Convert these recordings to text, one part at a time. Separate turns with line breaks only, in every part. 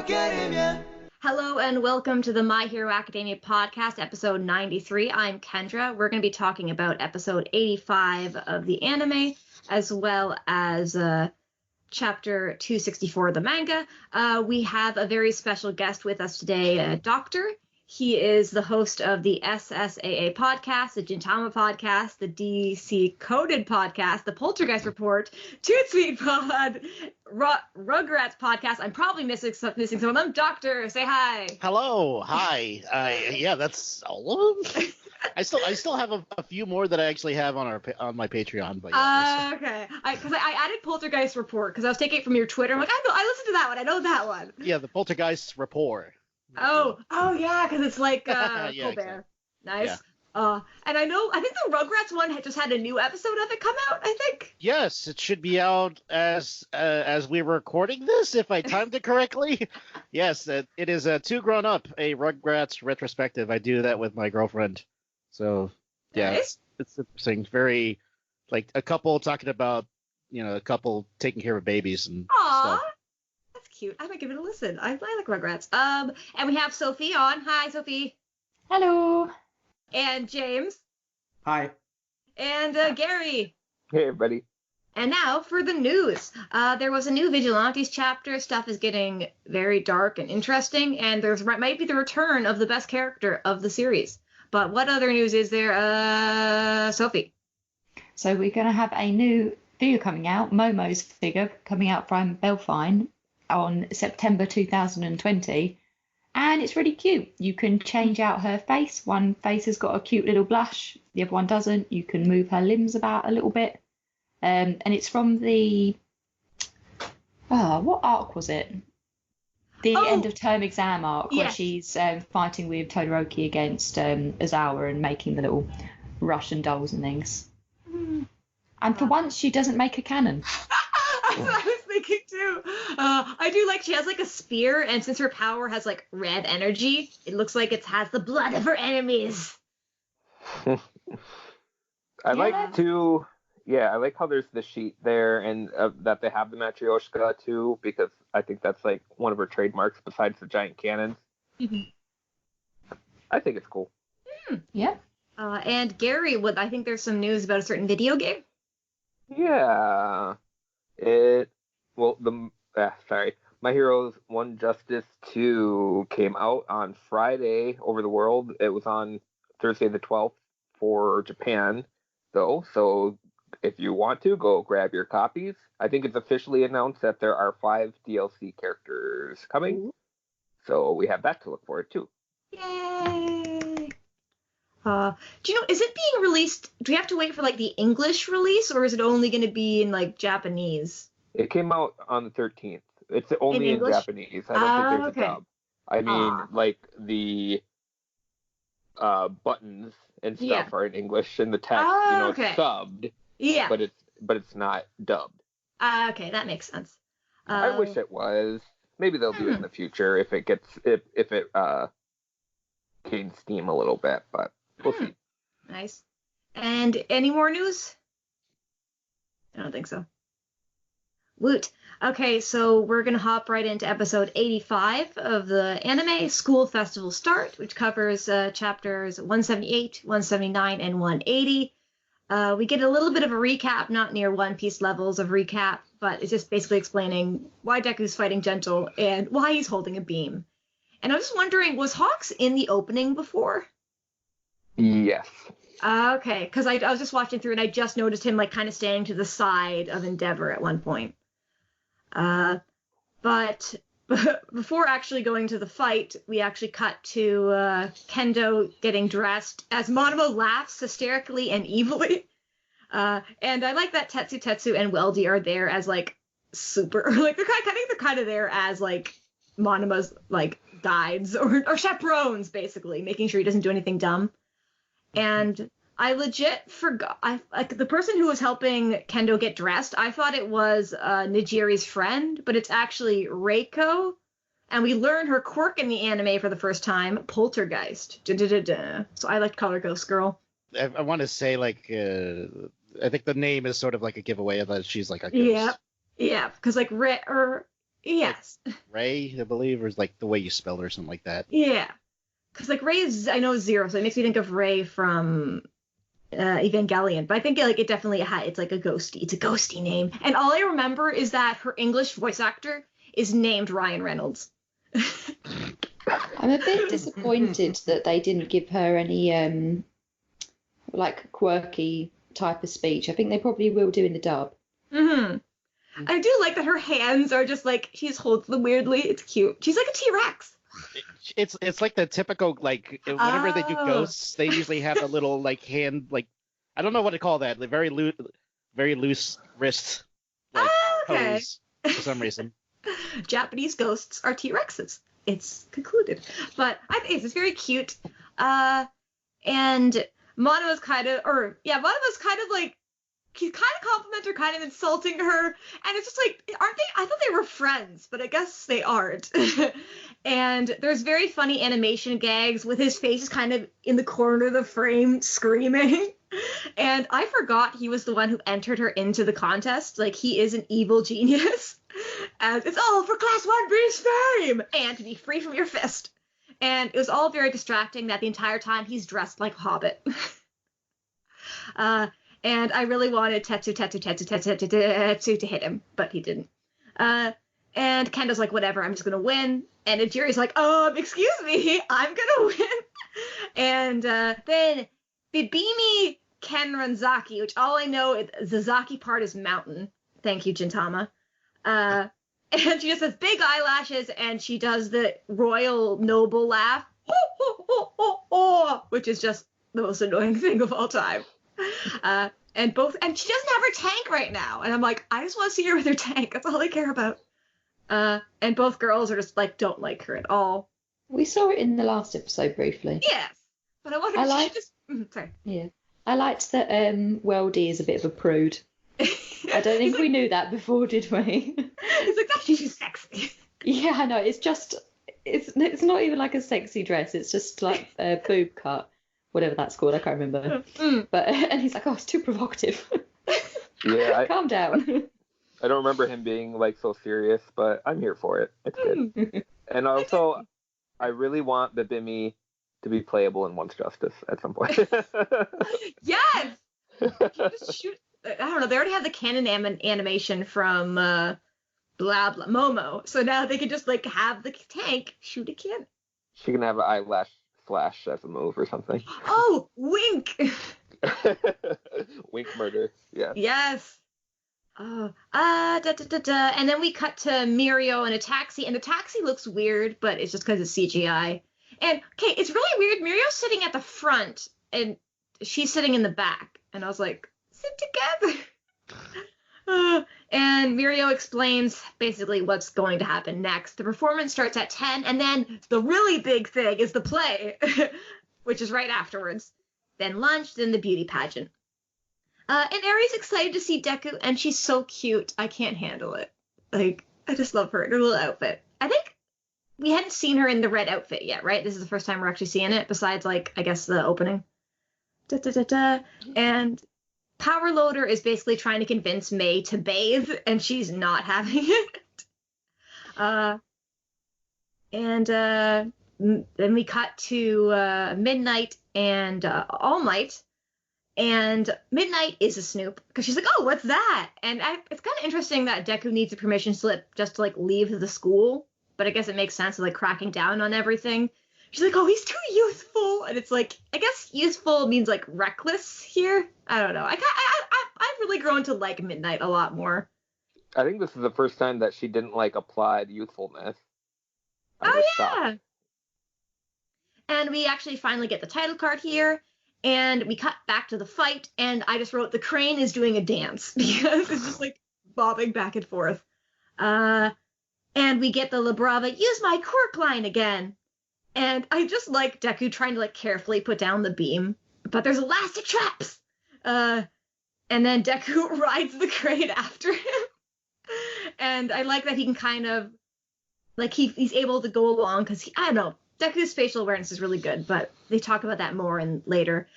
Academia.
Hello and welcome to the My Hero Academia podcast, episode 93. I'm Kendra. We're going to be talking about episode 85 of the anime, as well as chapter 264 of the manga. We have a very special guest with us today, Doctor. He is the host of the SSAA podcast, the Gintama Podcast, the DC Coded Podcast, the Poltergeist Report, Toot Sweet Pod, Rugrats Podcast. I'm probably missing some of them. Doctor, say hi.
Hello, hi. Yeah, that's all of them. I still have a few more that I actually have on my Patreon. But yeah,
okay. Because I added Poltergeist Report because I was taking it from your Twitter. I'm like, I listened to that one. I know that one.
Yeah, the Poltergeist Report.
Oh yeah, because it's like
yeah,
Colbert.
exactly.
Nice. Yeah. And I think the Rugrats one just had a new episode of it come out, I think.
Yes, it should be out as we're recording this, if I timed it correctly. Yes, it is Two Grown Up, a Rugrats retrospective. I do that with my girlfriend. So, yeah,
Nice.
it's interesting. Very, like, a couple talking about, a couple taking care of babies and stuff.
That's cute. I might give it a listen. I like Rugrats. And we have Sophie on. Hi, Sophie.
Hello.
And James.
Hi.
And Gary.
Hey, everybody.
And now for the news. There was a new Vigilantes chapter. Stuff is getting very dark and interesting, and there might be the return of the best character of the series. But what other news is there, Sophie?
So we're going to have a new figure coming out, Momo's figure coming out from Belfine on September 2020. And it's really cute. You can change out her face. One face has got a cute little blush. The other one doesn't. You can move her limbs about a little bit. And it's from the... what arc was it? The end of term exam arc, where she's fighting with Todoroki against Ozawa and making the little Russian dolls and things. And for once, she doesn't make a cannon.
That's what I was thinking too. I do like she has like a spear, and since her power has like red energy, it looks like it has the blood of her enemies.
I like how there's the sheet there, and that they have the Matryoshka too, because I think that's like one of her trademarks besides the giant cannons.
Mm-hmm.
I think it's cool.
Yeah.
And Gary, I think there's some news about a certain video game.
Yeah. My Heroes One Justice 2 came out on Friday over the world. It was on Thursday the 12th for Japan, though, so if you want to, go grab your copies. I think it's officially announced that there are 5 DLC characters coming, so we have that to look forward to.
Yay! Do you know, is it being released, do we have to wait for like the English release, or is it only going to be in like Japanese?
It came out on the 13th. It's only in Japanese. I don't think there's a dub. I mean, like the buttons and stuff are in English, and the text, it's subbed. Yeah. But it's not dubbed.
Okay, that makes sense.
I wish it was. Maybe they'll do it in the future if it gains steam a little bit, but we'll see.
Nice. And any more news? I don't think so. Woot. Okay, so we're going to hop right into episode 85 of the anime School Festival Start, which covers chapters 178, 179, and 180. We get a little bit of a recap, not near One Piece levels of recap, but it's just basically explaining why Deku's fighting Gentle and why he's holding a beam. And I was just wondering, was Hawks in the opening before?
Yes.
Okay, because I was just watching through and I just noticed him like kind of standing to the side of Endeavor at one point. But before actually going to the fight, we actually cut to Kendo getting dressed as Monomo laughs hysterically and evilly. And I like that Tetsu and Weldy are there as like super, like I think they're kind of there as like Monomo's like guides or chaperones, basically, making sure he doesn't do anything dumb. And I legit forgot. Like the person who was helping Kendo get dressed, I thought it was Nijiri's friend, but it's actually Reiko. And we learn her quirk in the anime for the first time, Poltergeist. So I like to call her Ghost Girl.
I want to say, like, I think the name is sort of like a giveaway that she's like a ghost.
Yeah, because like Yes.
Ray, I believe, or is like the way you spell it or something like that.
Yeah. Because like Ray is, I know, Zero, so it makes me think of Ray from Evangelion. But I think like it definitely it's like it's a ghosty name. And all I remember is that her English voice actor is named Ryan Reynolds.
I'm a bit disappointed that they didn't give her any like quirky type of speech. I think they probably will do in the dub.
Mm-hmm. I do like that her hands are just like, she just holds them weirdly. It's cute. She's like a T-Rex.
It's like the typical, like, whenever they do ghosts, they usually have a little, like, hand, like, I don't know what to call that, like, very loose wrist, like,
okay.
pose for some reason.
Japanese ghosts are T-Rexes. It's concluded. But I think it's very cute. And Mono's kind of like, he's kind of complimenting her, kind of insulting her, and it's just like, aren't they? I thought they were friends, but I guess they aren't. And there's very funny animation gags with his face kind of in the corner of the frame screaming. And I forgot he was the one who entered her into the contest. Like, he is an evil genius. And it's all for Class 1B's fame and to be free from your fist. And it was all very distracting that the entire time he's dressed like Hobbit. And I really wanted Tetsu to hit him, but he didn't. And Kendo's like, whatever, I'm just going to win. And Ejiri's like, excuse me, I'm going to win. And then Bibimi Kenranzaki, which all I know, the Zaki part is mountain. Thank you, Gintama. And she just has big eyelashes, and she does the royal noble laugh, which is just the most annoying thing of all time. And she doesn't have her tank right now. And I'm like, I just want to see her with her tank. That's all I care about. And both girls are just like, don't like her at all.
We saw it in the last episode briefly.
Yes. But I wanted to just... Sorry.
Yeah. I liked that Weldy is a bit of a prude. I don't think we knew that before, did we?
He's like, that's she's sexy.
Yeah, I know. It's not even like a sexy dress. It's just like a boob cut. Whatever that's called, I can't remember. And he's like, it's too provocative.
Yeah,
calm down.
I don't remember him being like so serious, but I'm here for it. It's good. And also, I really want the Bimmy to be playable in Once Justice at some point.
Yes. Just shoot. I don't know. They already have the canon animation from blah blah Momo, so now they can just like have the tank shoot a cannon.
She can have an eyelash flash as a move or something.
Oh, wink!
Wink murder. Yeah.
Yes. Oh. And then we cut to Mirio in a taxi, and the taxi looks weird, but it's just because it's CGI. And okay, it's really weird. Mirio's sitting at the front, and she's sitting in the back, and I was like, sit together. And Mirio explains basically what's going to happen next. The performance starts at 10, and then the really big thing is the play, which is right afterwards. Then lunch, then the beauty pageant. And Ari's excited to see Deku, and she's so cute. I can't handle it. Like, I just love her in her little outfit. I think we hadn't seen her in the red outfit yet, right? This is the first time we're actually seeing it, besides, like, I guess the opening. And Power Loader is basically trying to convince May to bathe, and she's not having it. And then we cut to Midnight and All Might. And Midnight is a snoop, because she's like, oh, what's that? And it's kind of interesting that Deku needs a permission slip just to, like, leave the school. But I guess it makes sense of, like, cracking down on everything. She's like, oh, he's too youthful. And it's like, I guess youthful means, like, reckless here. I don't know. I've really grown to like Midnight a lot more.
I think this is the first time that she didn't, like, apply youthfulness.
Oh, yeah. And we actually finally get the title card here. And we cut back to the fight. And I just wrote, the crane is doing a dance. Because it's just, like, bobbing back and forth. And we get the La Brava, use my quirk line again. And I just like Deku trying to, like, carefully put down the beam. But there's elastic traps! And then Deku rides the crane after him. And I like that he can kind of, like, he's able to go along, because, I don't know, Deku's spatial awareness is really good, but they talk about that more later.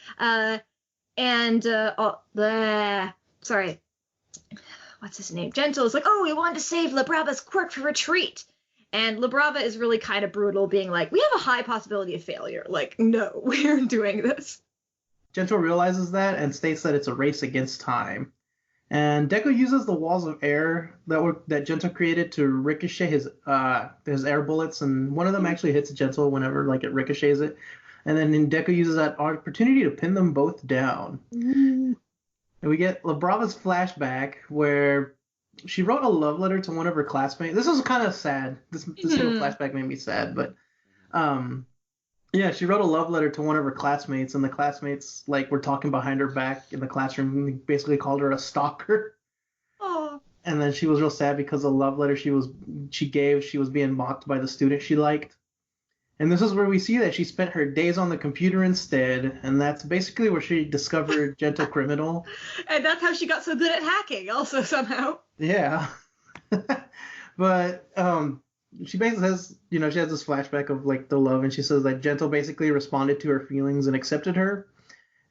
Sorry. what's his name? Gentle is like, oh, we wanted to save Labrava's quirk for retreat. And Labrava is really kind of brutal, being like, we have a high possibility of failure. Like, no, we're doing this.
Gentle realizes that and states that it's a race against time. And Deku uses the walls of air that Gentle created to ricochet his air bullets, and one of them actually hits Gentle whenever like it ricochets it. And then Deku uses that opportunity to pin them both down. And we get Labrava's flashback where she wrote a love letter to one of her classmates. This was kind of sad. This little flashback made me sad, but yeah, she wrote a love letter to one of her classmates, and the classmates like were talking behind her back in the classroom and basically called her a stalker.
Oh.
And then she was real sad because the love letter she was being mocked by the student she liked. And this is where we see that she spent her days on the computer instead, and that's basically where she discovered Gentle Criminal.
And that's how she got so good at hacking, also, somehow.
Yeah. But she basically says, she has this flashback of like the love, and she says that Gentle basically responded to her feelings and accepted her.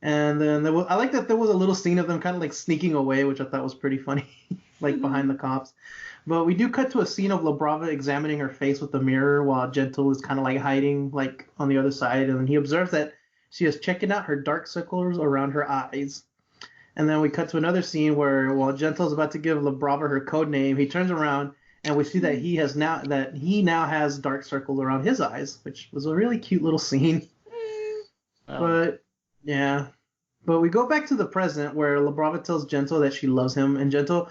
And then I like that there was a little scene of them kind of like sneaking away, which I thought was pretty funny, like behind the cops. But we do cut to a scene of Labrava examining her face with the mirror while Gentle is kind of like hiding like on the other side, and he observes that she is checking out her dark circles around her eyes. And then we cut to another scene where while Gentle is about to give Labrava her code name, he turns around and we see that he now has dark circles around his eyes, which was a really cute little scene. But yeah. But we go back to the present where Labrava tells Gentle that she loves him, and Gentle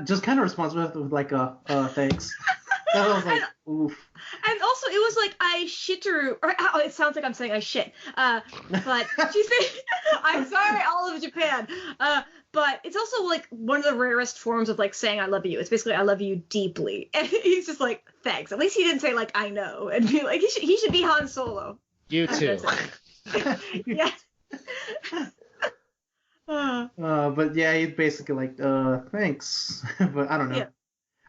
just kind of responds with like a thanks. That was like, oof.
And also, it was like, I shit her, or oh, it sounds like I'm saying I shit. But she said, I'm sorry, all of Japan. But it's also like one of the rarest forms of like saying I love you. It's basically I love you deeply. And he's just like, thanks. At least he didn't say like I know and be like he should be Han Solo.
You too.
Yeah.
But yeah, he's basically like, thanks. But I don't know. Yeah.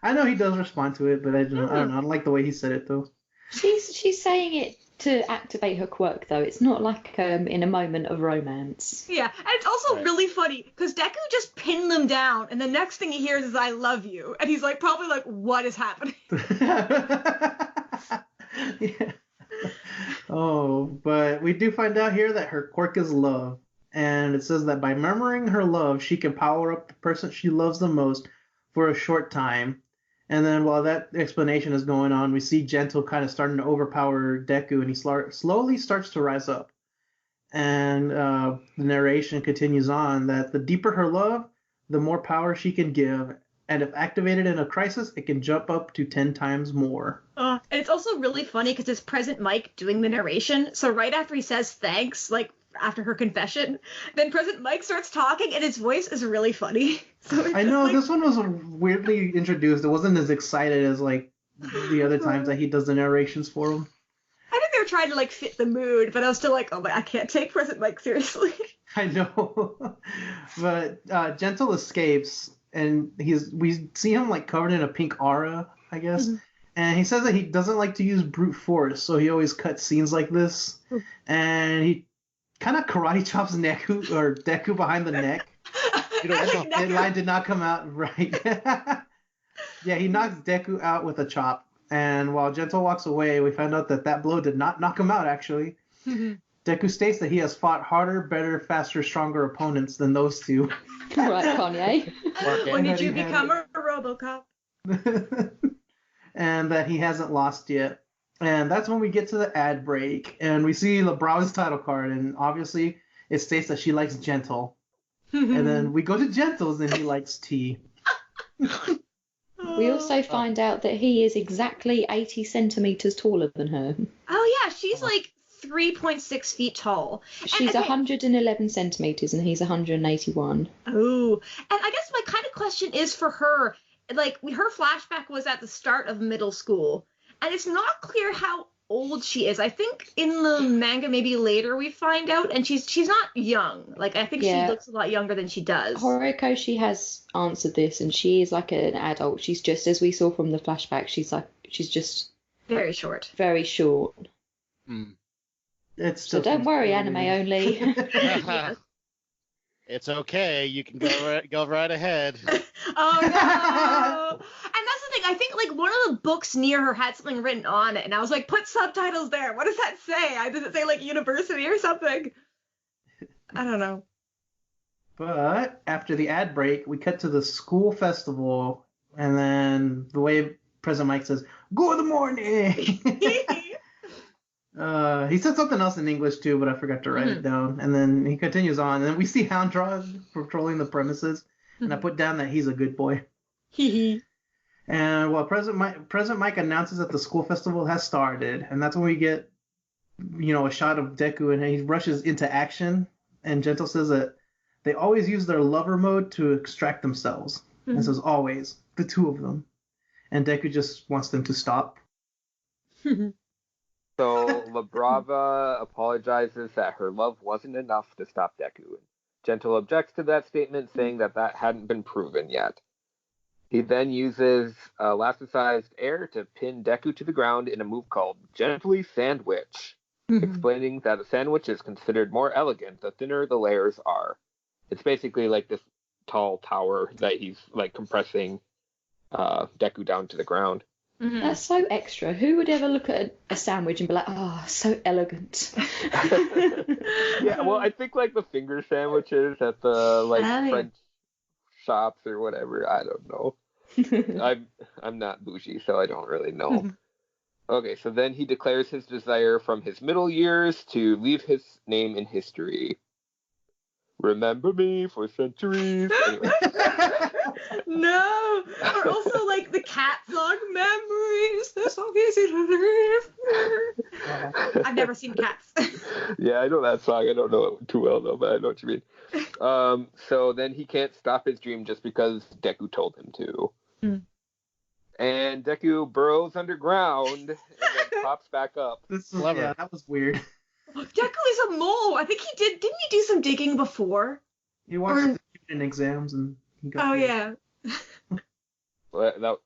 I know he does respond to it, but I don't know. I don't like the way he said it though.
She's saying it to activate her quirk though. It's not like in a moment of romance.
Yeah, and it's also really funny because Deku just pinned them down, and the next thing he hears is "I love you," and he's like, probably like, "What is happening?"
Yeah. Oh, but we do find out here that her quirk is love, and it says that by murmuring her love, she can power up the person she loves the most for a short time. And then while that explanation is going on, we see Gentle kind of starting to overpower Deku, and he slowly starts to rise up. And the narration continues on that the deeper her love, the more power she can give. And if activated in a crisis, it can jump up to 10 times more.
And it's also really funny because it's Present Mike doing the narration. So right after he says thanks, like after her confession, then Present Mike starts talking and his voice is really funny. So
I know, like, this one was weirdly introduced. It wasn't as excited as like the other times that he does the narrations for him.
I think they were trying to like fit the mood, but I was still like, oh my, I can't take Present Mike seriously.
I know. But Gentle escapes, and we see him like covered in a pink aura, I guess. Mm-hmm. And he says that he doesn't like to use brute force, so he always cuts scenes like this. And he kind of karate chops Deku behind the neck. That line did not come out right. Yeah, he knocks Deku out with a chop. And while Gentle walks away, we find out that blow did not knock him out, actually. Mm-hmm. Deku states that he has fought harder, better, faster, stronger opponents than those two.
Right, Kanye.
When did you become a Robocop?
And that he hasn't lost yet. And that's when we get to the ad break, and we see Labrava's title card, and obviously it states that she likes Gentle. And then we go to Gentle's, and he likes tea.
We also find out that he is exactly 80 centimeters taller than her.
Oh yeah, she's like 3.6 feet tall.
She's 111 centimeters, and he's 181.
Oh, and I guess my kind of question is for her, like her flashback was at the start of middle school. And it's not clear how old she is. I think in the manga, maybe later we find out, and she's not young. Like I think she looks a lot younger than she does.
Horikoshi has answered this, and she is like an adult. She's just, as we saw from the flashback, she's just
very short.
Very short.
So
don't worry, anime only.
It's okay. You can go right ahead.
Oh no! And that's the thing. I think like one of the books near her had something written on it, and I was like, put subtitles there. What does that say? Does it say like university or something? I don't know.
But after the ad break, we cut to the school festival, and then the way President Mike says, "Good morning." He said something else in English too, but I forgot to write it down. And then he continues on, and then we see Houndraw patrolling the premises, and I put down that he's a good boy. And President Mike announces that the school festival has started, and that's when we get, a shot of Deku, and he rushes into action. And Gentle says that they always use their lover mode to extract themselves. And says always, the two of them. And Deku just wants them to stop.
So Labrava apologizes that her love wasn't enough to stop Deku. Gentle objects to that statement, saying that hadn't been proven yet. He then uses elasticized air to pin Deku to the ground in a move called Gently Sandwich, explaining that a sandwich is considered more elegant the thinner the layers are. It's basically like this tall tower that he's like compressing Deku down to the ground.
That's so extra. Who would ever look at a sandwich and be like, oh, so elegant?
Yeah, well, I think like the finger sandwiches at the French shops or whatever. I don't know. I'm not bougie, so I don't really know. Okay, so then he declares his desire from his middle years to leave his name in history. Remember me for centuries. Anyway.
No! Or also like the cat song, Memories, they're so easy to live. I've never seen Cats.
Yeah, I know that song. I don't know it too well though, but I know what you mean. So then he can't stop his dream just because Deku told him to. And Deku burrows underground and then pops back up.
Yeah, that was weird.
Deku is a mole. I think didn't he do some digging before?
He watched the student exams and he got
yeah.
Well, that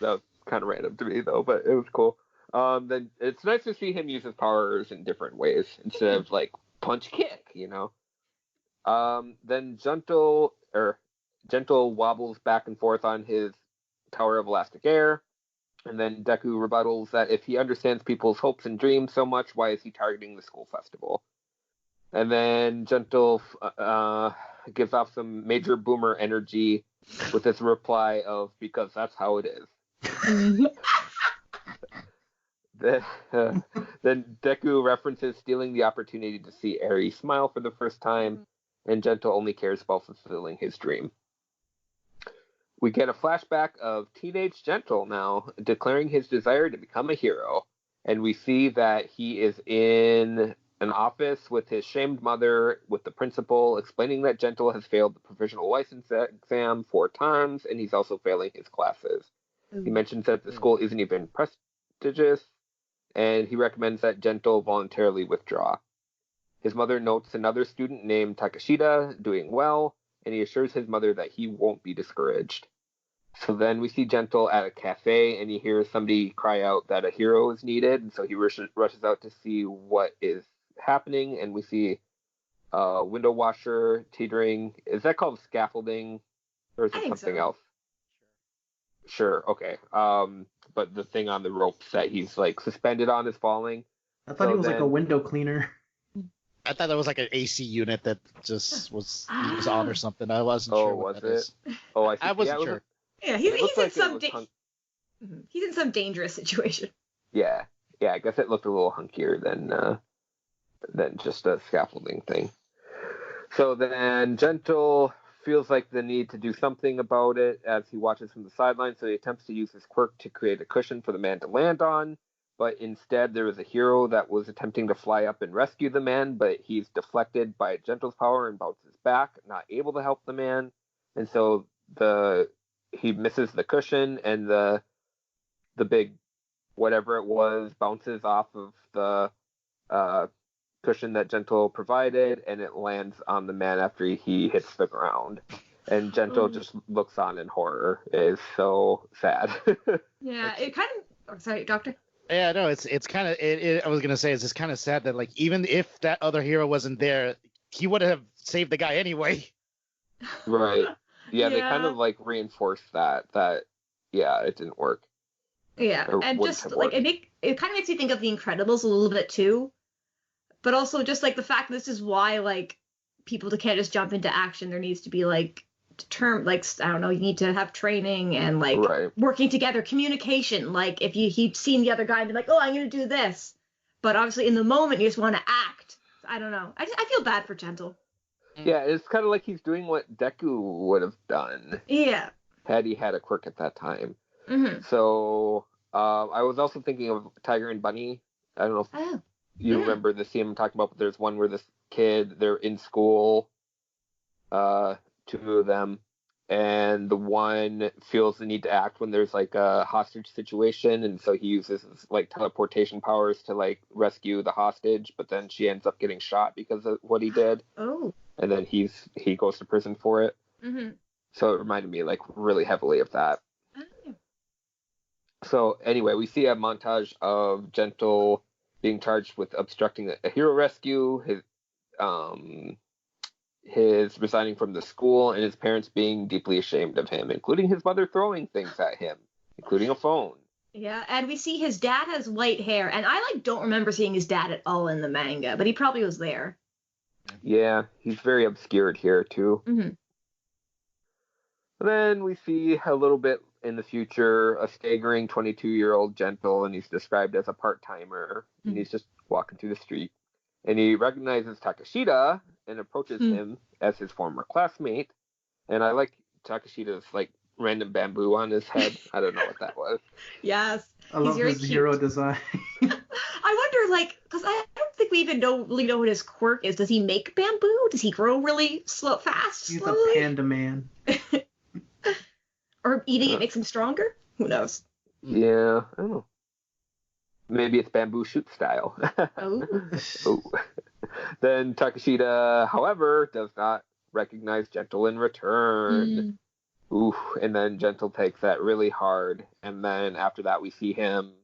was kind of random to me though, but it was cool. Then it's nice to see him use his powers in different ways instead of like punch kick, Then Gentle wobbles back and forth on his tower of elastic air. And then Deku rebuttals that if he understands people's hopes and dreams so much, why is he targeting the school festival? And then Gentle gives off some major boomer energy with his reply of, because that's how it is. Then Deku references stealing the opportunity to see Eri smile for the first time, and Gentle only cares about fulfilling his dream. We get a flashback of teenage Gentle now, declaring his desire to become a hero. And we see that he is in an office with his shamed mother, with the principal, explaining that Gentle has failed the provisional license exam 4 times, and he's also failing his classes. He mentions that the school isn't even prestigious, and he recommends that Gentle voluntarily withdraw. His mother notes another student named Takashita doing well, and he assures his mother that he won't be discouraged. So then we see Gentle at a cafe, and he hears somebody cry out that a hero is needed, and so he rushes out to see what is happening, and we see a window washer teetering. Is that called scaffolding, or is it something else? Sure, okay. But the thing on the ropes that he's like suspended on is falling.
I thought he was like a window cleaner.
I thought that was like an AC unit that just was on or something. I wasn't sure what that is.
Oh, I see.
I wasn't sure.
Yeah, he's in some dangerous situation.
Yeah, I guess it looked a little hunkier than just a scaffolding thing. So then Gentle feels like the need to do something about it as he watches from the sidelines, so he attempts to use his quirk to create a cushion for the man to land on, but instead there was a hero that was attempting to fly up and rescue the man, but he's deflected by Gentle's power and bounces back, not able to help the man, and so he misses the cushion, and the big whatever it was bounces off of the cushion that Gentle provided, and it lands on the man after he hits the ground. And Gentle just looks on in horror. It is so sad.
Yeah, it kind of... Oh, sorry, Doctor?
Yeah, no, it's kind of... I was going to say, it's kind of sad that, like, even if that other hero wasn't there, he would have saved the guy anyway.
Right. Yeah, they
Yeah.
kind of like reinforced that yeah, it didn't work.
Yeah,
Or
and
wouldn't
just
have
like
worked.
it kind of makes me think of The Incredibles a little bit too, but also just like the fact that this is why like people can't just jump into action. There needs to be like I don't know, you need to have training and like
Right.
working together, communication. Like if he'd seen the other guy and be like, oh, I'm gonna do this, but obviously in the moment you just want to act. I don't know. I feel bad for Gentle.
Yeah, it's kind of like he's doing what Deku would have done
Yeah.
had he had a quirk at that time.
Mm-hmm.
So I was also thinking of Tiger and Bunny. I don't know if
Oh.
you
Yeah.
remember the scene I'm talking about, but there's one where this kid, they're in school, two of them, and the one feels the need to act when there's like a hostage situation, and so he uses like teleportation powers to like rescue the hostage, but then she ends up getting shot because of what he did,
Oh.
and then he goes to prison for it.
Mm-hmm.
So it reminded me like really heavily of that.
Oh.
So anyway, we see a montage of Gentle being charged with obstructing a hero rescue, his resigning from the school, and his parents being deeply ashamed of him, including his mother throwing things at him, including a phone.
Yeah, and we see his dad has white hair, and I like don't remember seeing his dad at all in the manga, but he probably was there.
Yeah, he's very obscured here too.
Mm-hmm.
Then we see a little bit in the future a staggering 22-year-old Gentle, and he's described as a part-timer, and he's just walking through the street, and he recognizes Takashita and approaches him as his former classmate. And I like Takashida's like random bamboo on his head. I don't know what that was.
Yes.
I love
very
his
cute.
hero design.
I wonder, like, because I don't think we even really know what his quirk is. Does he make bamboo? Does he grow really fast?
He's
slowly?
a panda man.
Or eating it makes him stronger? Who knows?
Yeah, I don't know. Maybe it's bamboo shoot style.
Oh.
Ooh. Then Takashita, however, does not recognize Gentle in return. Ooh, and then Gentle takes that really hard. And then after that, we see him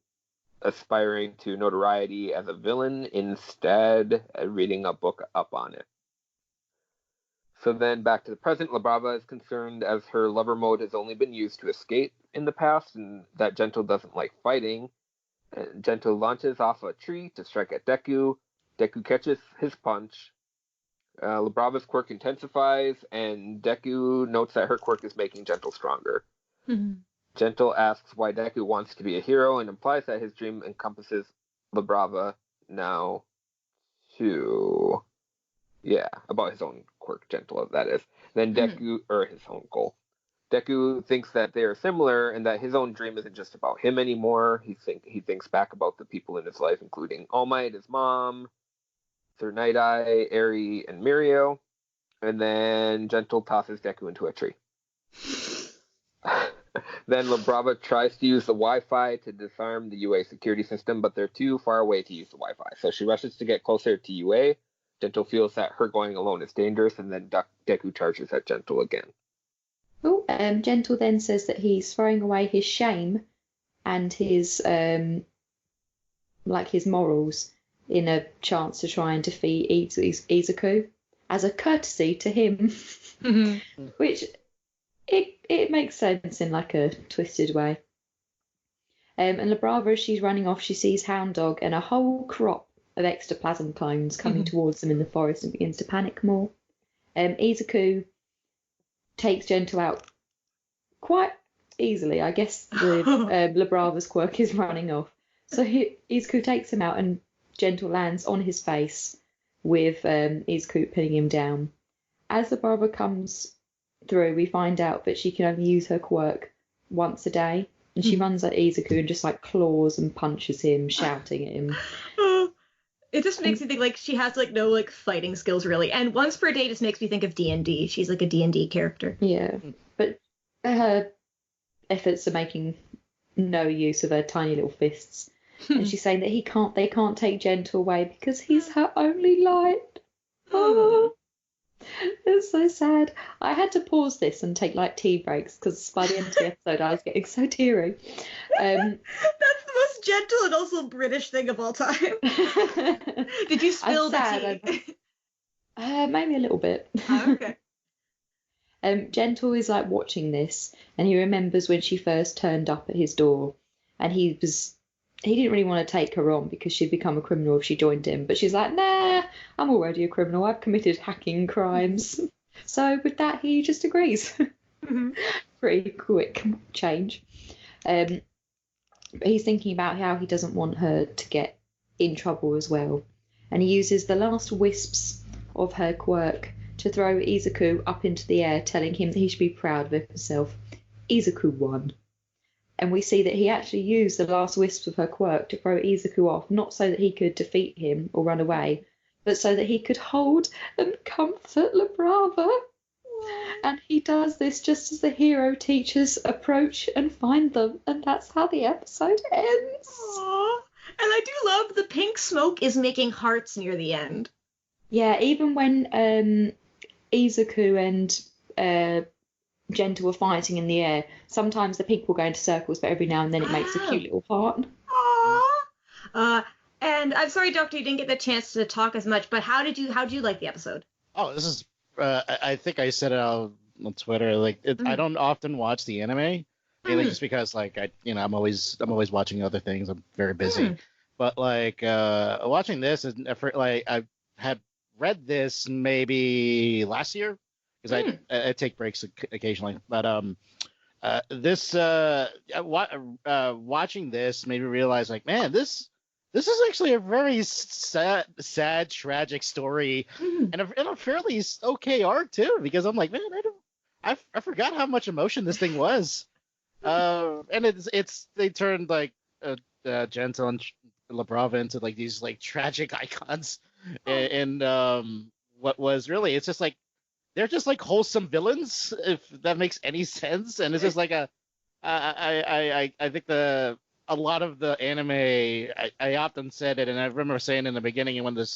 aspiring to notoriety as a villain instead, reading a book up on it. So then back to the present, Labrava is concerned as her lover mode has only been used to escape in the past, and that Gentle doesn't like fighting. And Gentle launches off a tree to strike at Deku. Deku catches his punch. Labrava's quirk intensifies, and Deku notes that her quirk is making Gentle stronger.
Mm-hmm.
Gentle asks why Deku wants to be a hero and implies that his dream encompasses Labrava now too. Yeah, about his own quirk, Gentle, that is. Then Deku, or his own goal. Deku thinks that they are similar and that his own dream isn't just about him anymore. He thinks back about the people in his life, including All Might, his mom, Sir Night-Eye, Eri, and Mirio. And then Gentle tosses Deku into a tree. Then Labrava tries to use the Wi-Fi to disarm the UA security system, but they're too far away to use the Wi-Fi. So she rushes to get closer to UA. Gentle feels that her going alone is dangerous, and then Deku charges at Gentle again.
Oh, Gentle then says that he's throwing away his shame and his his morals in a chance to try and defeat Izuku as a courtesy to him, which it makes sense in like a twisted way. And Labrava, as she's running off, she sees Hound Dog and a whole crop of ectoplasm clones coming towards them in the forest and begins to panic more. Izuku takes Gentle out quite easily. I guess the Labrava's quirk is running off. So Izuku takes him out and Gentle lands on his face with Izuku pinning him down. As Labrava comes through, we find out that she can only use her quirk once a day. And she runs at Izuku and just like claws and punches him, shouting at him.
It just makes me think like she has like no like fighting skills really, and once per day just makes me think of D&D. She's like a D&D character.
Yeah, but her efforts are making no use of her tiny little fists, and she's saying that they can't take Gentle away because he's her only light. Oh, it's so sad. I had to pause this and take like tea breaks because by the end of the episode I was getting so teary.
That's the most gentle and also British thing of all time. Did you spill the tea?
Maybe a little bit.
Oh, okay.
Gentle is like watching this, and he remembers when she first turned up at his door, and he didn't really want to take her on because she'd become a criminal if she joined him. But she's like, nah, I'm already a criminal. I've committed hacking crimes. So with that, he just agrees. Pretty quick change. But he's thinking about how he doesn't want her to get in trouble as well. And he uses the last wisps of her quirk to throw Izuku up into the air, telling him that he should be proud of himself. Izuku won. And we see that he actually used the last wisps of her quirk to throw Izuku off, not so that he could defeat him or run away, but so that he could hold and comfort La Brava. And he does this just as the hero teachers approach and find them, and that's how the episode ends.
Aww. And I do love the pink smoke is making hearts near the end.
Yeah, even when Izuku and Gentle were fighting in the air, sometimes the pink will go into circles, but every now and then it makes a cute little heart.
Aww. And I'm sorry, Doctor, you didn't get the chance to talk as much, but how did you like the episode?
Oh, this is. I think I said it out on Twitter. Like, I don't often watch the anime, mainly just because, like, I'm always watching other things. I'm very busy. But like, watching this is like I had read this maybe last year because I take breaks occasionally. But this watching this made me realize, like, man, this is actually a very sad, tragic story, and a fairly okay arc too. Because I'm like, man, I forgot how much emotion this thing was, and they turned like Gentle and La Brava into like these like tragic icons, and what was really, it's just like they're just like wholesome villains, if that makes any sense. And it's just like I think a lot of the anime, I often said it, and I remember saying in the beginning when the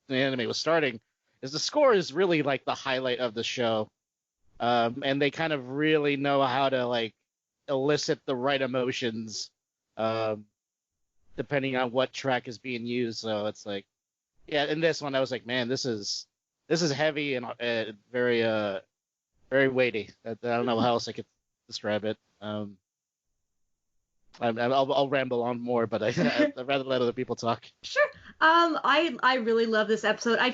anime was starting, is the score is really like the highlight of the show, and they kind of really know how to like elicit the right emotions, depending on what track is being used. So it's like, yeah, in this one I was like, man, this is heavy and very very weighty. I don't know how else I could describe it. I'll ramble on more, but I'd rather let other people talk.
Sure. I really love this episode. I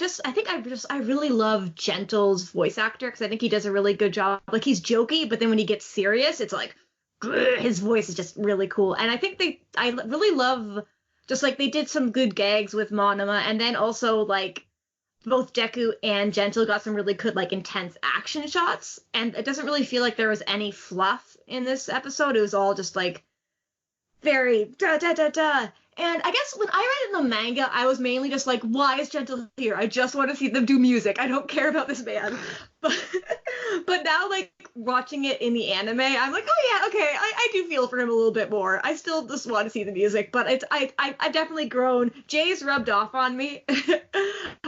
really love Gentle's voice actor, because I think he does a really good job. Like, he's jokey, but then when he gets serious, it's like, his voice is just really cool. And I think I really love, just like, they did some good gags with Monoma, and then also like both Deku and Gentle got some really good, like, intense action shots. And it doesn't really feel like there was any fluff in this episode. It was all just like very da da da da. And I guess when I read it in the manga, I was mainly just like, why is Gentle here? I just want to see them do music. I don't care about this man. But now, like, watching it in the anime, I'm like, oh yeah, okay, I do feel for him a little bit more. I still just want to see the music, but I've definitely grown. Jay's rubbed off on me.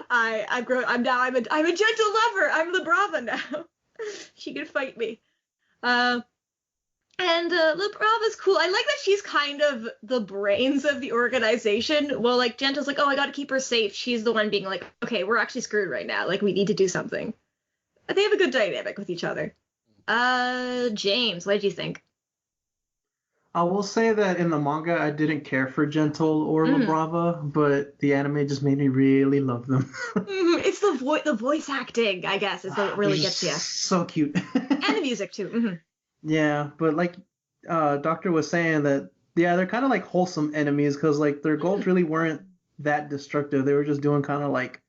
I've grown. I'm a Gentle lover. I'm La Brava now. She can fight me. And La Brava's cool. I like that she's kind of the brains of the organization. Well, like, Gentle's like, oh, I gotta keep her safe. She's the one being like, okay, we're actually screwed right now. Like, we need to do something. They have a good dynamic with each other. James, what did you think?
I will say that in the manga, I didn't care for Gentle or La Brava, but the anime just made me really love them.
It's the voice acting, I guess, is what really gets you.
So cute.
And the music, too.
Yeah, but like Doctor was saying that, yeah, they're kind of like wholesome enemies, because like their goals really weren't that destructive. They were just doing kind of like,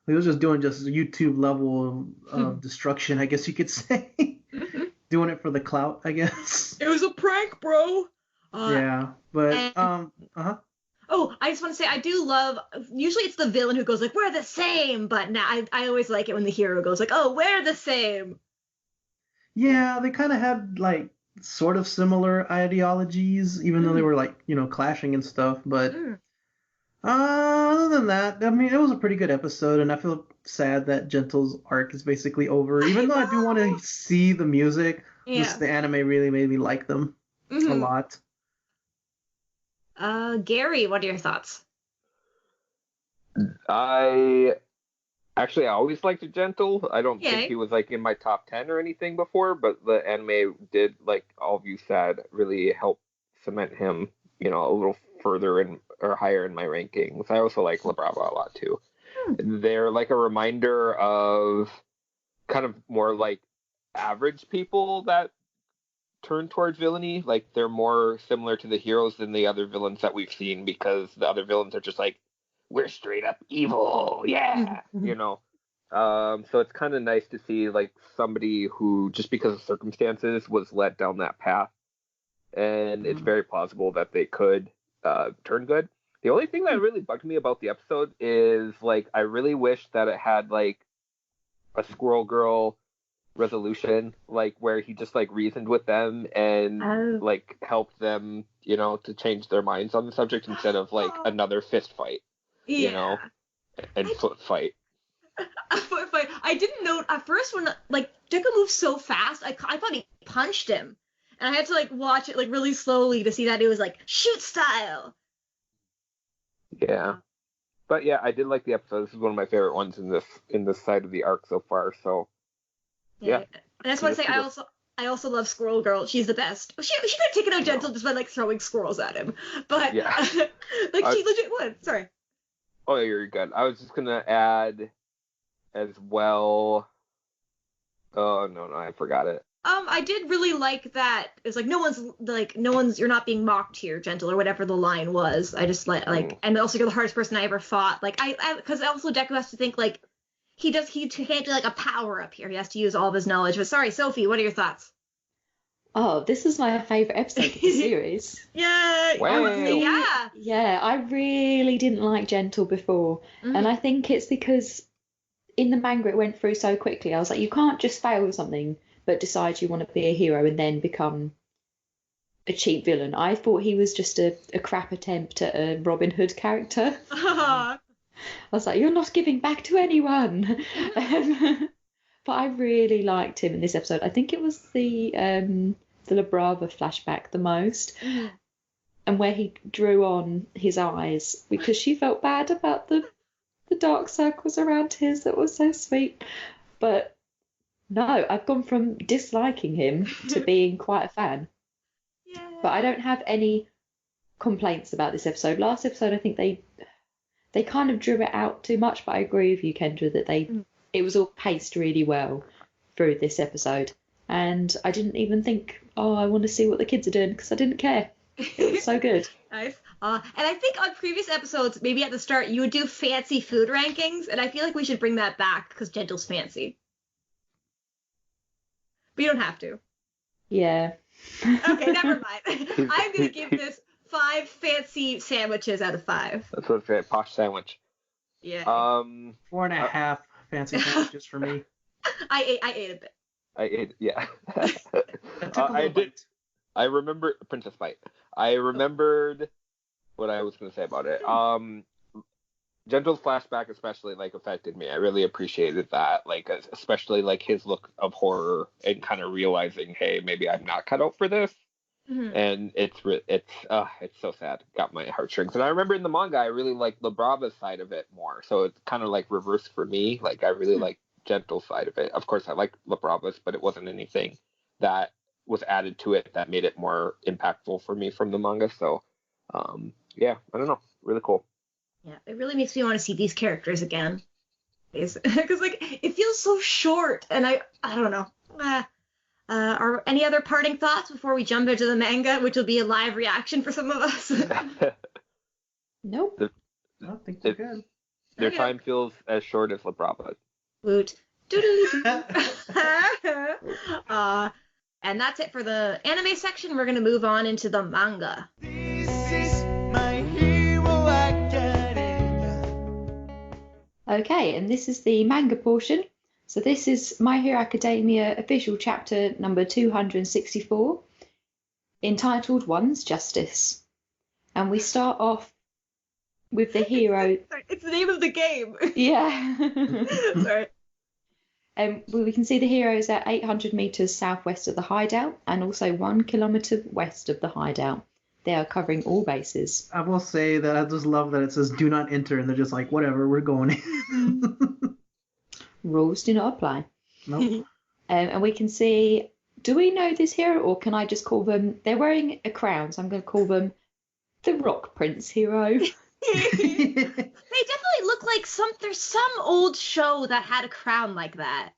they was just doing just YouTube level of destruction, I guess you could say. Doing it for the clout, I guess.
It was a prank, bro.
Yeah, but
Oh, I just want to say, I do love, usually it's the villain who goes like, we're the same, but now I always like it when the hero goes like, oh, we're the same.
Yeah, they kind of had like sort of similar ideologies, even though they were like, clashing and stuff. But other than that, I mean, it was a pretty good episode, and I feel sad that Gentle's arc is basically over. Even though I do want to see the music, just the anime really made me like them a lot.
Gary, what are your thoughts?
I Actually, I always liked Gentle. I don't
Yeah.
think he was like in my top 10 or anything before, but the anime did, like all of you said, really help cement him, a little further or higher in my rankings. I also like LaBrava a lot too. They're like a reminder of kind of more like average people that turn towards villainy. Like they're more similar to the heroes than the other villains that we've seen, because the other villains are just like, we're straight up evil, yeah, so it's kind of nice to see like somebody who, just because of circumstances, was led down that path, and it's very plausible that they could turn good. The only thing that really bugged me about the episode is like, I really wish that it had like a Squirrel Girl resolution, like where he just like reasoned with them and like helped them, to change their minds on the subject, instead of like another fist fight. And foot fight.
A foot fight. I didn't know at first when like Deku moved so fast. I thought he punched him, and I had to like watch it like really slowly to see that it was like shoot style.
Yeah, but yeah, I did like the episode. This is one of my favorite ones in this side of the arc so far. So yeah. And
I just want to say I also love Squirrel Girl. She's the best. She could have taken out Gentle just by like throwing squirrels at him, but she legit would. Sorry.
Oh, you're good. I was just gonna add as well. Oh no, I forgot it.
I did really like that. It's like no one's you're not being mocked here, Gentle, or whatever the line was. I just like and also you're the hardest person I ever fought. Like I because also Deku has to think like he can't do like a power up here. He has to use all of his knowledge. But sorry, Sophie, what are your thoughts?
Oh, this is my favourite episode of the series.
Yeah.
Wow.
Yeah.
Yeah, I really didn't like Gentle before. And I think it's because in the manga it went through so quickly. I was like, you can't just fail something but decide you want to be a hero and then become a cheap villain. I thought he was just a crap attempt at a Robin Hood character. I was like, you're not giving back to anyone. But I really liked him in this episode. I think it was the LaBrava flashback the most, and where he drew on his eyes because she felt bad about the dark circles around his. That was so sweet. But no, I've gone from disliking him to being quite a fan.
Yeah.
But I don't have any complaints about this episode. Last episode, I think they kind of drew it out too much, but I agree with you, Kendra, that it was all paced really well through this episode. And I didn't even think, I want to see what the kids are doing, because I didn't care. It was so good.
Nice. And I think on previous episodes, maybe at the start, you would do fancy food rankings, and I feel like we should bring that back, because Gentle's fancy. But you don't have to.
Yeah.
Okay, never mind. I'm going to give this 5 fancy sandwiches out of 5.
That's what it's posh sandwich.
Yeah.
4.5 fancy sandwiches for me.
I ate a bit.
I ate, yeah.
I took a little bite.
I remember Princess Bite. I remembered what I was going to say about it. Gentle's flashback especially like affected me. I really appreciated that, like especially like his look of horror and kind of realizing, hey, maybe I'm not cut out for this. And it's so sad. Got my heartstrings. And I remember in the manga, I really like LaBrava's side of it more. So it's kind of like reversed for me. Like I really like Gentle's side of it. Of course, I like LaBrava's, but it wasn't anything that was added to it that made it more impactful for me from the manga. So, yeah, I don't know. Really cool.
Yeah, it really makes me want to see these characters again. Because like it feels so short, and I don't know. Are any other parting thoughts before we jump into the manga, which will be a live reaction for some of us?
Nope.
I don't think we're good.
Their time feels as short as LaBrava.
Woot. And that's it for the anime section. We're going to move on into the manga.
This is my hero academia.
Okay, and this is the manga portion. So this is My Hero Academia official chapter number 264, entitled One's Justice. And we start off with the hero.
It's the name of the game.
Yeah.
Sorry.
We can see the heroes at 800 meters southwest of the hideout and also 1 kilometer west of the hideout. They are covering all bases.
I will say that I just love that it says "Do not enter," and they're just like, "Whatever, we're going in."
rules do not apply.
Nope.
And we can see, do we know this hero, or can I just call them, they're wearing a crown, so I'm going to call them the Rock Prince hero.
They definitely look like there's some old show that had a crown like that.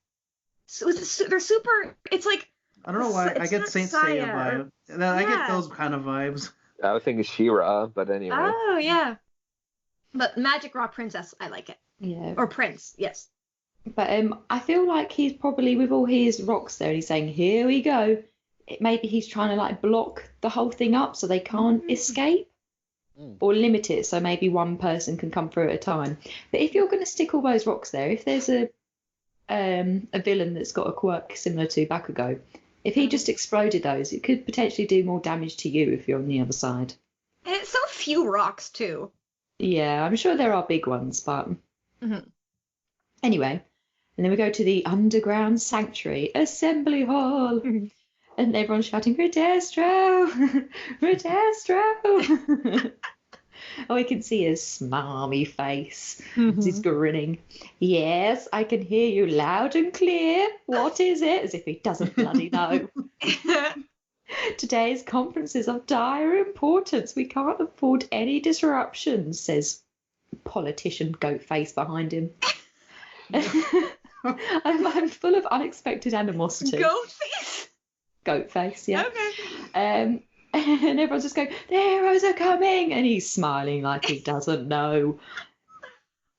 So they're super, it's like,
I don't know why I get
not
Saint
Saya
Seiya vibe. I get those kind of vibes.
I was thinking She-Ra, but anyway.
Oh, yeah. But Magic Rock Princess, I like it.
Yeah.
Or Prince, yes.
But I feel like he's probably, with all his rocks there, he's saying, here we go. Maybe he's trying to like block the whole thing up so they can't escape. Or limit it so maybe one person can come through at a time. But if you're going to stick all those rocks there, if there's a villain that's got a quirk similar to Bakugo, if he just exploded those, it could potentially do more damage to you if you're on the other side.
And it's so few rocks, too.
Yeah, I'm sure there are big ones, but... Anyway, and then we go to the underground sanctuary assembly hall. And everyone's shouting, Redestro! Redestro! Oh, I can see his smarmy face as he's grinning. Yes, I can hear you loud and clear. What is it? As if he doesn't bloody know. Today's conference is of dire importance. We can't afford any disruptions, says politician goat face behind him. I'm full of unexpected animosity.
Goat face?
Goat face, yeah.
Okay.
And everyone's just going, the heroes are coming, and he's smiling like he doesn't know.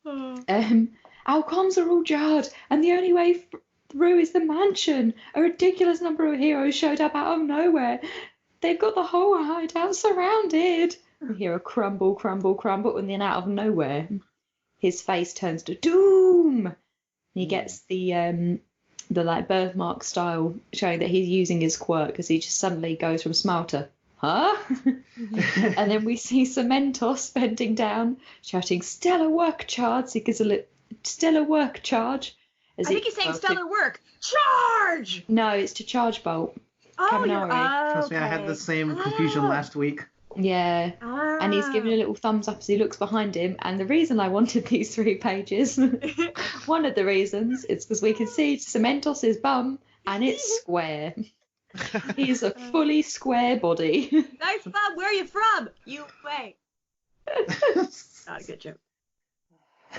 Our comms are all jarred, and the only way through is the mansion. A ridiculous number of heroes showed up out of nowhere. They've got the whole hideout surrounded. We hear a crumble, crumble, crumble, and then out of nowhere, his face turns to doom. And he gets the like birthmark style, showing that he's using his quirk, as he just suddenly goes from smile to, huh? And then we see Cementos bending down, shouting, stellar work, Charge. He gives a stellar work, Charge.
I think he's saying stellar work. Charge!
No, it's to charge bolt.
Oh,
Trust me, I had the same confusion last week.
Yeah. And he's giving a little thumbs up as he looks behind him. And the reason I wanted these 3 pages, one of the reasons, is because we can see Cementos' bum, and it's square. He's a fully square body.
Nice bum. Where are you from? UK. Oh, good joke.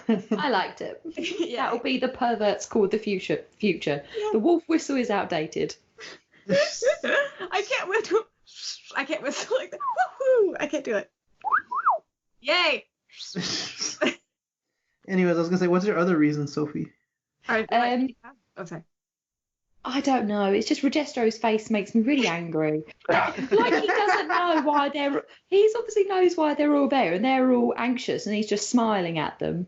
I liked it.
Yeah.
That'll be the perverts called the future.
Yeah.
The wolf whistle is outdated.
I can't whistle. I can't whistle like that. Woohoo! I can't do it. Yay!
Anyways, I was gonna say, what's your other reason, Sophie?
Oh, sorry.
I don't know. It's just Regestro's face makes me really angry. Like he doesn't know why they're. He obviously knows why they're all there, and they're all anxious, and he's just smiling at them.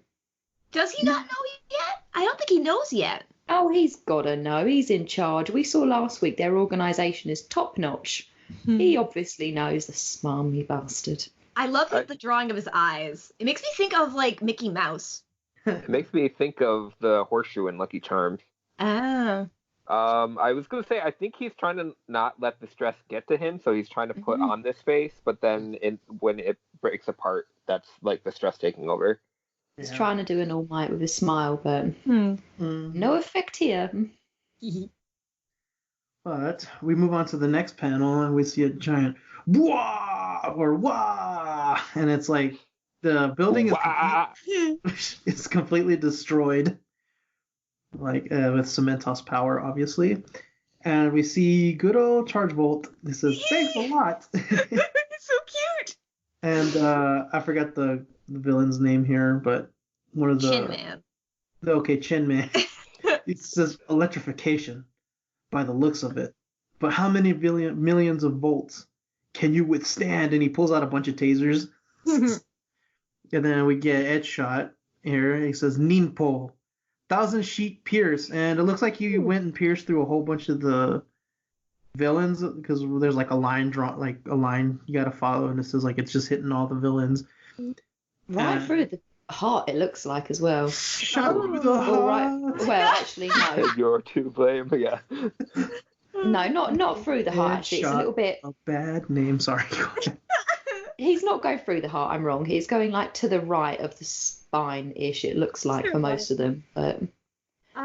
Does he not know yet? I don't think he knows yet.
Oh, he's gotta know. He's in charge. We saw last week their organisation is top notch. He obviously knows, the smarmy bastard.
I love the drawing of his eyes. It makes me think of like Mickey Mouse.
It makes me think of the horseshoe in Lucky Charms.
Oh.
I was going to say, I think he's trying to not let the stress get to him, so he's trying to put on this face, but then when it breaks apart, that's like the stress taking over.
He's trying to do an All Might with a smile, but no effect here.
But we move on to the next panel, and we see a giant wah or wah, and it's like the building is completely destroyed, like with Cementos power, obviously. And we see good old Charge Bolt. He says, "Thanks a lot."
It's so cute.
And I forgot the villain's name here, but one of the
Chin Man.
Okay, Chin Man. It says electrification by the looks of it. But how many millions of volts can you withstand? And he pulls out a bunch of tasers. And then we get Edge Shot here. He says Ninpo, 1,000 sheet pierce. And it looks like he went and pierced through a whole bunch of the villains, because there's like a line you gotta follow, and it says like it's just hitting all the villains.
Right through the heart, it looks like, as well.
Shot through the heart.
Right. Well, actually, no.
You're to blame, yeah.
No, not through the heart, actually. It's a little bit...
A bad name, sorry.
He's not going through the heart, I'm wrong. He's going like to the right of the spine-ish, it looks like, for most of them. But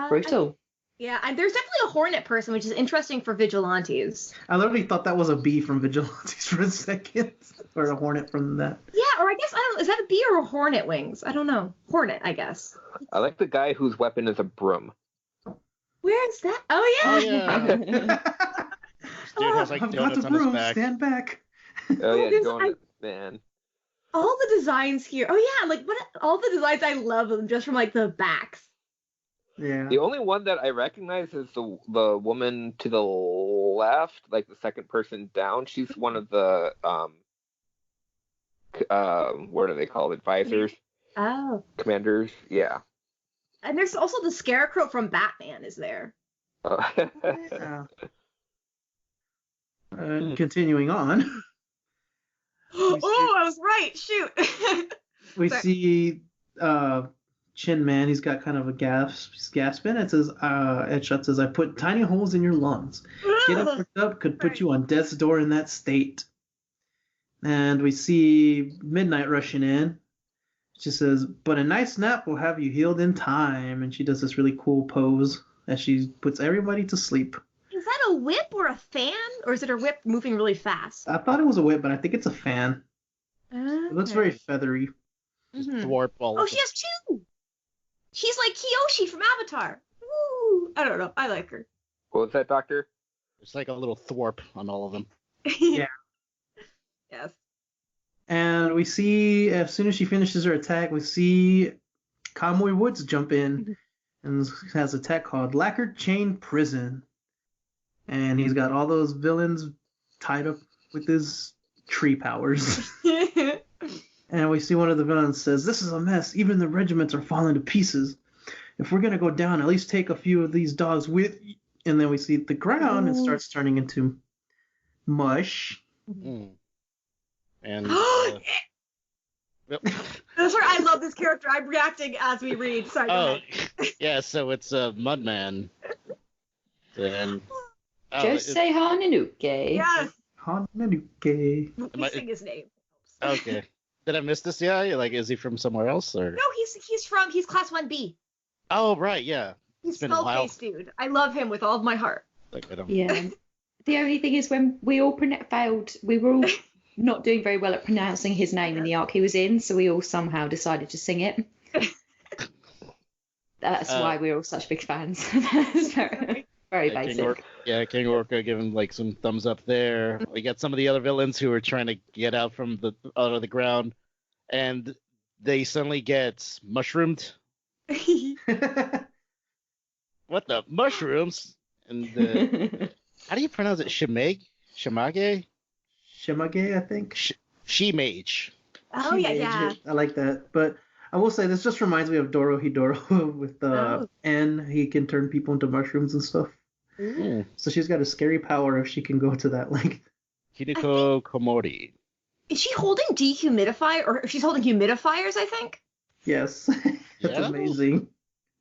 Brutal.
And there's definitely a hornet person, which is interesting for vigilantes.
I literally thought that was a bee from Vigilantes for a second, or a hornet from that.
Yeah, or I guess, I don't know, is that a bee or a hornet wings? I don't know. Hornet, I guess.
I like the guy whose weapon is a broom.
Where is that? Oh, yeah.
Oh yeah. Dude has like
I've got
donuts
the
on his
broom,
back.
stand back.
Oh yeah,
there's-
donut man.
All the designs here. Oh, yeah, like, all the designs, I love them just from, like, the backs.
Yeah.
The only one that I recognize is the woman to the left, like the second person down. She's one of the what are they called? Advisors,
Oh.
commanders. Yeah.
And there's also the Scarecrow from Batman is there.
Yeah. Continuing on,
Oh, I was right. Shoot.
we
Sorry.
see Chin Man. He's got kind of a gasp in it. It says, headshot says, "I put tiny holes in your lungs. Getting picked up could put you on death's door in that state." And we see Midnight rushing in. She says, "But a nice nap will have you healed in time." And she does this really cool pose as she puts everybody to sleep.
Is that a whip or a fan? Or is it a whip moving really fast?
I thought it was a whip, but I think it's a fan. It looks very feathery.
Mhm.
Thwarp all
Oh,
of
she
it.
has two. She's like Kyoshi from Avatar. Woo! I don't know. I like her.
What was that, Doctor?
It's like a little thwarp on all of them.
Yeah.
Yes.
And we see, as soon as she finishes her attack, we see Kamui Woods jump in and has an attack called Lacquered Chain Prison. And he's got all those villains tied up with his tree powers. And we see one of the villains says, "This is a mess. Even the regiments are falling to pieces. If we're going to go down, at least take a few of these dogs with you." And then we see the ground and starts turning into mush.
Mm. And yep.
That's where I love this character. I'm reacting as we read. Sorry, go
Oh,
ahead.
yeah. So it's a Mudman. And
Just say Hananuke.
Yes.
Hananuke.
Missing his name.
okay. Did I miss this? Yeah. Like, is he from somewhere else or?
No, he's class 1B.
Oh, right. Yeah.
He's
been a while.
skull-faced dude. I love him with all of my heart.
Like, I don't.
Yeah. The only thing is when we all failed, we were all not doing very well at pronouncing his name in the arc he was in, so we all somehow decided to sing it. That's why we're all such big fans. That's very, very basic.
King Orca giving like some thumbs up there. We got some of the other villains who are trying to get out of the ground, and they suddenly get mushroomed. What the mushrooms? And how do you pronounce it? Shimage?
Shimage, I think.
She-mage.
Oh, yeah,
Shimage.
yeah.
I like that. But I will say, this just reminds me of Dorohedoro with the N. He can turn people into mushrooms and stuff.
Mm.
So she's got a scary power if she can go to that length.
Hinako Komori.
Is she holding dehumidifier? Or she's holding humidifiers, I think?
Yes. That's
Yeah.
amazing.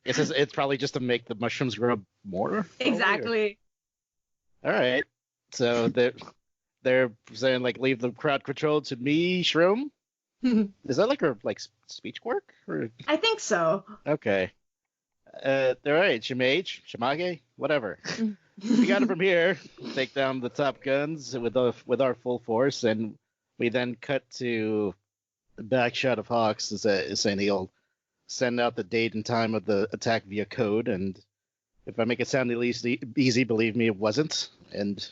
It's probably just to make the mushrooms grow more.
Exactly.
All right. So they're saying like leave the crowd control to me, Shroom. Is that like her like speech quirk? Or...
I think so.
Okay. All right, Shimage, whatever. We got it from here. Take down the top guns with our full force, and we then cut to the back shot of Hawks is saying he'll send out the date and time of the attack via code, and if I make it sound at least easy, believe me, it wasn't. And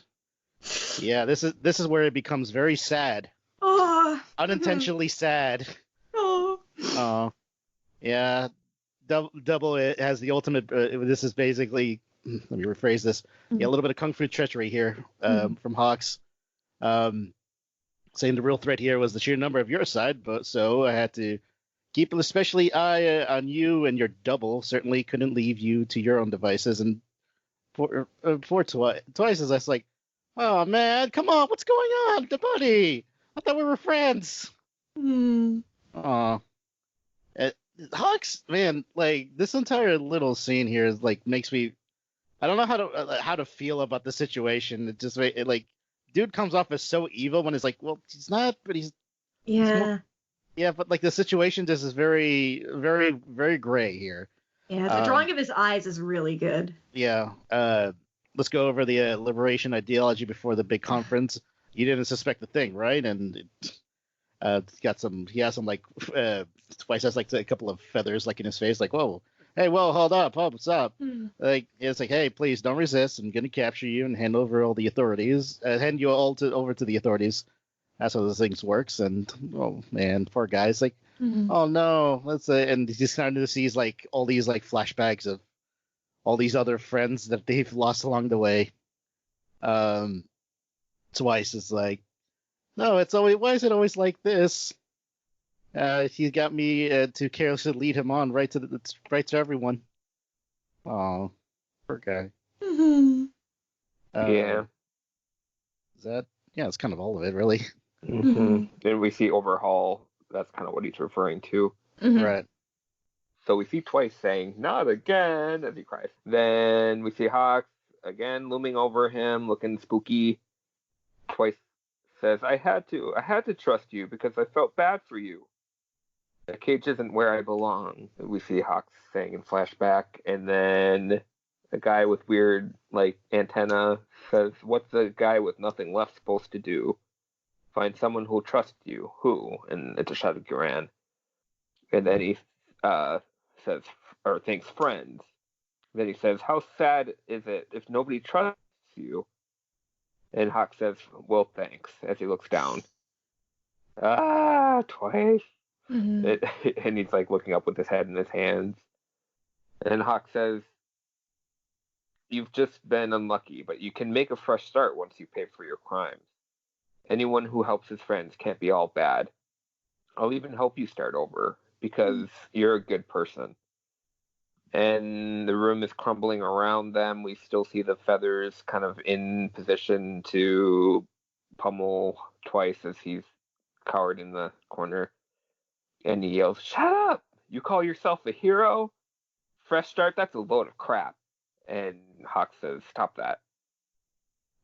yeah, this is where it becomes very sad, unintentionally sad.
Oh.
Yeah. Double it has the ultimate. This is basically. Let me rephrase this. Yeah, a little bit of kung fu treachery here from Hawks. Saying the real threat here was the sheer number of your side, but so I had to keep an especially eye on you and your double. Certainly couldn't leave you to your own devices. And for twice, as I was like, oh man, come on, what's going on, the buddy? I thought we were friends. Aw. Hawks, man, like this entire little scene here is like makes me. I don't know how to feel about the situation. It just like, dude comes off as so evil when it's like, well, he's not, but he's.
Yeah.
Yeah, but like the situation just is very, very, very gray here.
Yeah, the drawing of his eyes is really good.
Yeah. Let's go over the liberation ideology before the big conference. You didn't suspect the thing, right? And he has some like Twice has like a couple of feathers like in his face, like, whoa, hey, whoa, hold up, what's up? Like, it's like, hey, please don't resist. I'm gonna capture you and hand over all the authorities. Hand you all over to the authorities. That's how those things works. And oh man, poor guy's like, oh no, let's and he's starting to see like all these like flashbacks of all these other friends that they've lost along the way. Twice is like, no, it's always, why is it always like this? He got me to carelessly lead him on right to everyone. Oh, poor guy.
Yeah.
Is that? Yeah, it's kind of all of it, really.
And we see Overhaul. That's kind of what he's referring to.
Right.
So we see Twice saying, "Not again," as he cries. Then we see Hawks again looming over him, looking spooky. Twice says, I had to trust you because I felt bad for you. The cage isn't where I belong." We see Hawks saying in flashback, and then a guy with weird like antenna says, "What's a guy with nothing left supposed to do? Find someone who'll trust you." Who? And it's a shot of Duran. And then he says, or thinks friends. Then he says, "How sad is it if nobody trusts you?" And Hawk says, "Well, thanks," as he looks down. Twice. And he's like looking up with his head in his hands. And Hawk says, "You've just been unlucky, but you can make a fresh start once you pay for your crimes. Anyone who helps his friends can't be all bad. I'll even help you start over because you're a good person." And the room is crumbling around them. We still see the feathers kind of in position to pummel Twice as he's cowered in the corner. And he yells, "Shut up! You call yourself a hero? Fresh start? That's a load of crap." And Hawk says, "Stop that."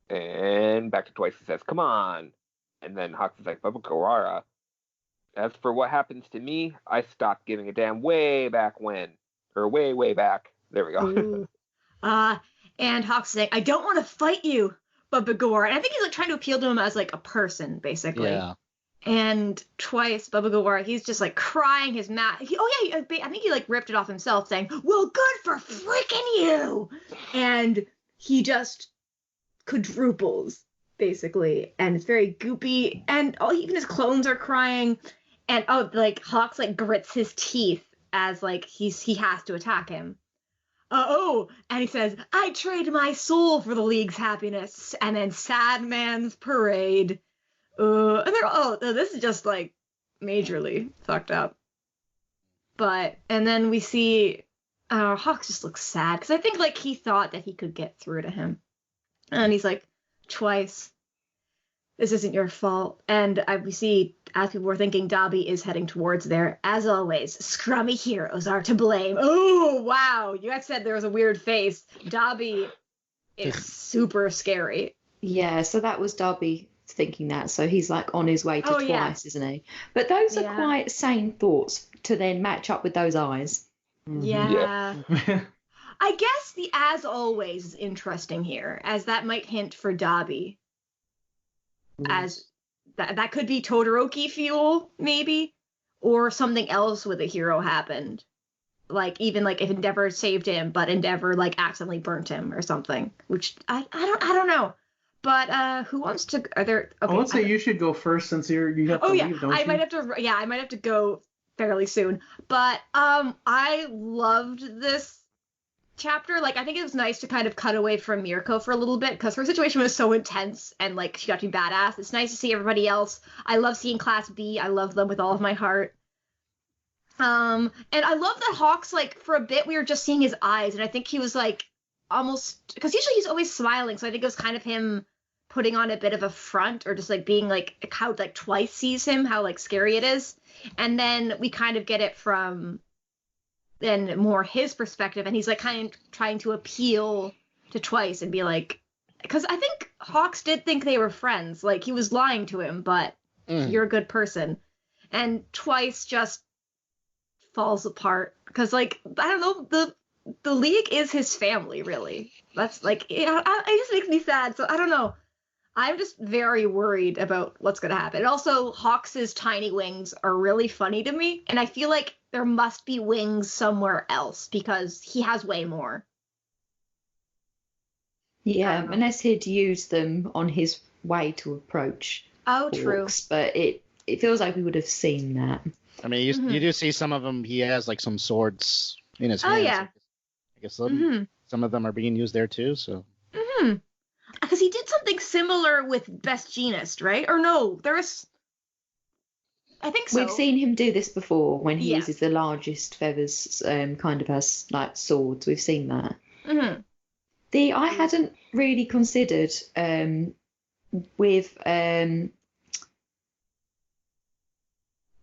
And back to Twice, he says, "Come on." And then Hawk is like, "Baba Gawara, as for what happens to me, I stopped giving a damn way back when. Or way, way back." There we go.
And Hawk's saying, "I don't want to fight you, Baba Gawara." And I think he's like trying to appeal to him as like a person, basically. Yeah. And Twice, Baba Gawara, he's just like crying his I think he like ripped it off himself, saying, "Well, good for freaking you." And he just quadruples, basically. And it's very goopy. And even his clones are crying. And like Hawks like grits his teeth as like he has to attack him. And he says, "I trade my soul for the League's happiness." And then Sad Man's Parade. And they're this is just like majorly fucked up. And then we see Hawks just looks sad because I think like he thought that he could get through to him. And he's like, "Twice, this isn't your fault." And we see, as people were thinking, Dobby is heading towards there. As always, scrummy heroes are to blame. Oh, wow. You guys said there was a weird face. Dobby is super scary.
Yeah, so that was Dobby thinking that. So he's like on his way to Twice, isn't he? But those are quite sane thoughts to then match up with those eyes.
Yeah. I guess the "as always" is interesting here, as that might hint for Dobby. As that could be Todoroki fuel, maybe, or something else with a hero happened. Like even like if Endeavor saved him, but Endeavor like accidentally burnt him or something. Which I don't know. But who wants to? Are there? Okay,
I would say you should go first since you have to leave, don't you?
I might have to go fairly soon. But I loved this chapter. Like I think it was nice to kind of cut away from Mirko for a little bit because her situation was so intense and like she got to be badass. It's nice to see everybody else. I love seeing Class B. I love them with all of my heart. And I love that Hawks, like for a bit we were just seeing his eyes, and I think he was like almost, because usually he's always smiling, so I think it was kind of him putting on a bit of a front, or just like being like how like Twice sees him, how like scary it is. And then we kind of get it from then more his perspective, and he's like kind of trying to appeal to Twice and be like, because I think Hawks did think they were friends, like he was lying to him, but you're a good person. And Twice just falls apart because, like, I don't know, the League is his family, really. That's like, it just makes me sad. So I don't know. I'm just very worried about what's going to happen. And also, Hawks' tiny wings are really funny to me, and I feel like there must be wings somewhere else because he has way more.
Yeah, unless he'd use them on his way to approach
True.
Hawks, but it feels like we would have seen that.
I mean, you do see some of them. He has like some swords in his hands.
Oh yeah.
I guess some of them are being used there too. So.
Because he did something similar with Best Jeanist, right? Or no, there is. I think so.
We've seen him do this before when he uses the largest feathers, kind of as like swords. We've seen that. I hadn't really considered with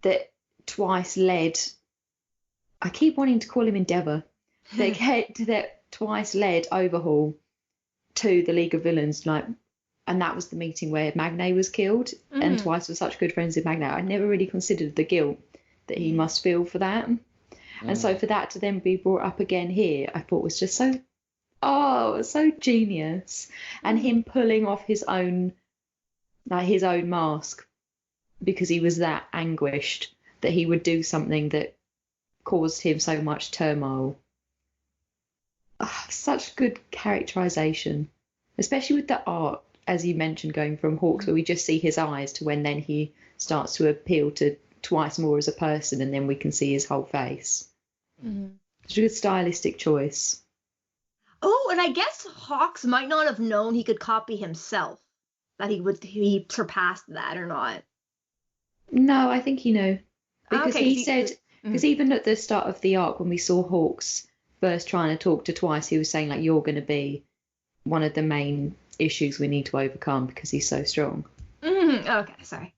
that Twice led. I keep wanting to call him Endeavour. That Twice led Overhaul to the League of Villains, and that was the meeting where Magne was killed, and Twice was such good friends with Magne. I never really considered the guilt that he must feel for that, and so for that to then be brought up again here, I thought was just so genius, and him pulling off his own mask because he was that anguished that he would do something that caused him so much turmoil. Such good characterization, especially with the art, as you mentioned, going from Hawks, where we just see his eyes, to when then he starts to appeal to Twice more as a person, and then we can see his whole face. It's a good stylistic choice.
Oh, and I guess Hawks might not have known he could copy himself, that he surpassed that or not.
No, I think he knew. Because he said, because even at the start of the arc, when we saw Hawks first trying to talk to Twice, he was saying, like, you're going to be one of the main issues we need to overcome because he's so strong.
Okay, sorry.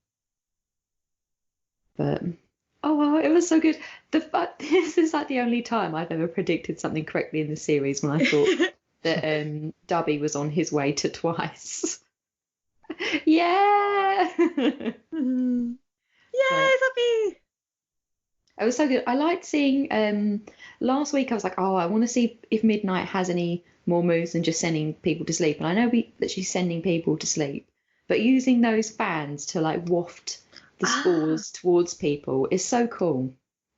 But, it was so good. This is like the only time I've ever predicted something correctly in the series, when I thought that Dubby was on his way to Twice. Yeah!
Yay, Dubby!
It was so good. I liked seeing, last week I was like, I want to see if Midnight has any more moves than just sending people to sleep. And I know that she's sending people to sleep, but using those fans to like waft the spores towards people is so cool.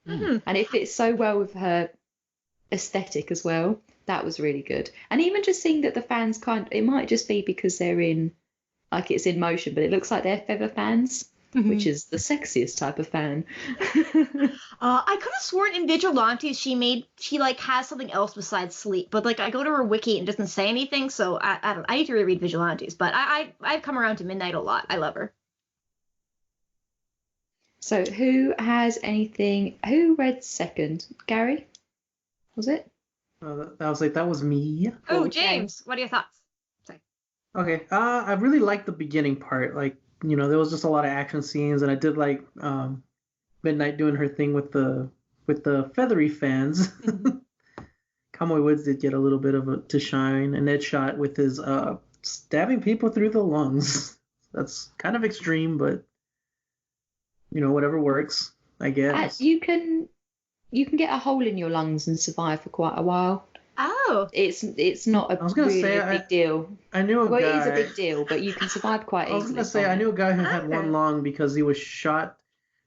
And it fits so well with her aesthetic as well. That was really good. And even just seeing that the fans it might just be because they're it's in motion, but it looks like they're feather fans. Which is the sexiest type of fan.
I could have sworn in Vigilantes she has something else besides sleep, but like I go to her wiki and it doesn't say anything, so I need to reread Vigilantes. But I've come around to Midnight a lot. I love her.
So who read second? Gary? Was it?
That was me.
Oh, James, what are your thoughts? Sorry.
Okay, I really liked the beginning part. Like, there was just a lot of action scenes, and I did like Midnight doing her thing with the feathery fans. Kamui Woods did get a little bit of to shine, and Ned shot with his stabbing people through the lungs. That's kind of extreme, but whatever works, I guess.
You can get a hole in your lungs and survive for quite a while.
Oh,
it's not a big deal.
I knew a guy.
Well, it is a big deal, but you can survive quite easily.
I was gonna say I knew a guy who had one lung because he was shot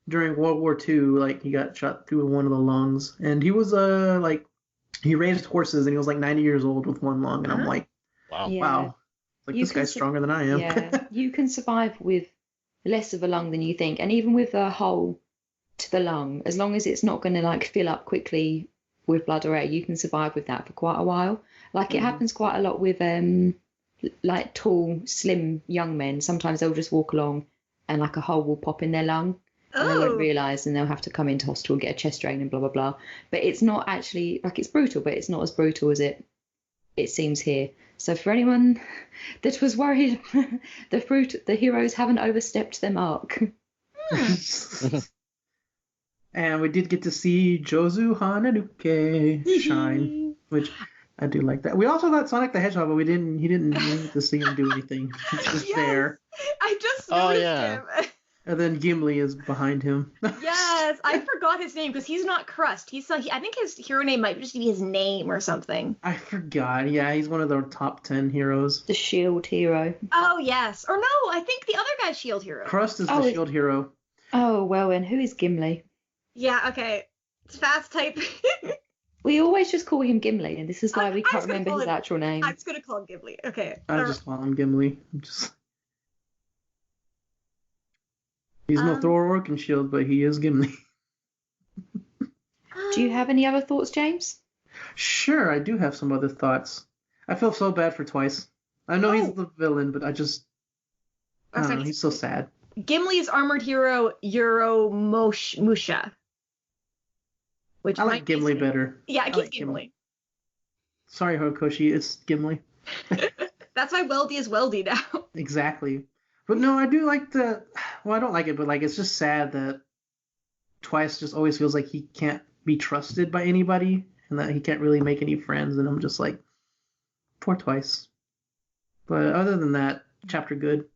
during World War II. Like, he got shot through one of the lungs, and he was he raised horses, and he was like 90 years old with one lung, and I'm like, wow, like, this guy's stronger than I am.
Yeah, you can survive with less of a lung than you think, and even with a hole to the lung, as long as it's not going to like fill up quickly with blood or air, you can survive with that for quite a while. Like, it happens quite a lot with like tall, slim young men. Sometimes they'll just walk along and like a hole will pop in their lung and they won't realise, and they'll have to come into hospital and get a chest drain and blah blah blah. But it's not actually, like, it's brutal, but it's not as brutal as it seems here. So for anyone that was worried, the heroes haven't overstepped their mark.
And we did get to see Jozu Hananuke shine, which I do like that. We also got Sonic the Hedgehog, but he didn't need to see him do anything. He's just there.
I just noticed him.
And then Gimli is behind him.
Yes. Yes, I forgot his name because he's not Crust. I think his hero name might just be his name or something.
I forgot. Yeah, he's one of the top 10 heroes.
The shield hero.
Oh, yes. Or no, I think the other guy's shield hero.
Crust is the shield hero.
Oh, well, and who is Gimli?
Yeah, okay. It's fast type.
We always just call him Gimli, and this is why we
I'm
can't
just gonna
remember
call
his
him-
actual name.
I'm just going to call him Ghibli. Okay.
I just call him Gimli. He's no Thor or Orc Shield, but he is Gimli.
Do you have any other thoughts, James?
Sure, I do have some other thoughts. I feel so bad for Twice. I know he's the villain, but I don't know, he's so sad.
Gimli's armored hero, Musha. Which
I like
might be
Gimli
his-
better.
Yeah, I
I
keep
like
Gimli.
Sorry, Horikoshi, it's Gimli.
That's why Weldy is Weldy now.
Exactly. But no, I do like well, I don't like it, but like it's just sad that Twice just always feels like he can't be trusted by anybody and that he can't really make any friends, and I'm just like, poor Twice. But other than that, chapter good.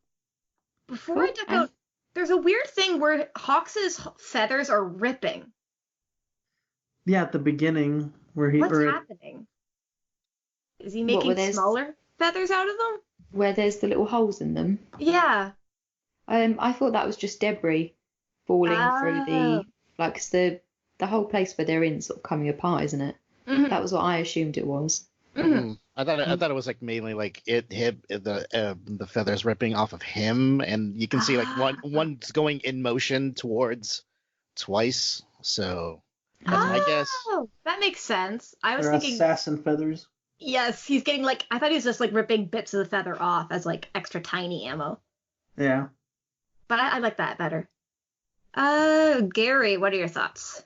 Before I duck out, there's a weird thing where Hawks's feathers are ripping.
Yeah, at the beginning where he
What's happening? Is he
What,
making
where
smaller feathers out of them?
Where there's the little holes in them.
Yeah.
I thought that was just debris falling through the, like, 'cause the whole place where they're in sort of coming apart, isn't it?
Mhm.
That was what I assumed it was.
Mhm.
I thought it was like mainly like the feathers ripping off of him, and you can see like one's going in motion towards Twice. So that's my guess.
Oh, that makes sense. I was
They're
thinking,
assassin feathers.
yes, he's getting like, I thought he was just like ripping bits of the feather off as like extra tiny ammo.
Yeah.
But I like that better. Gary, what are your thoughts?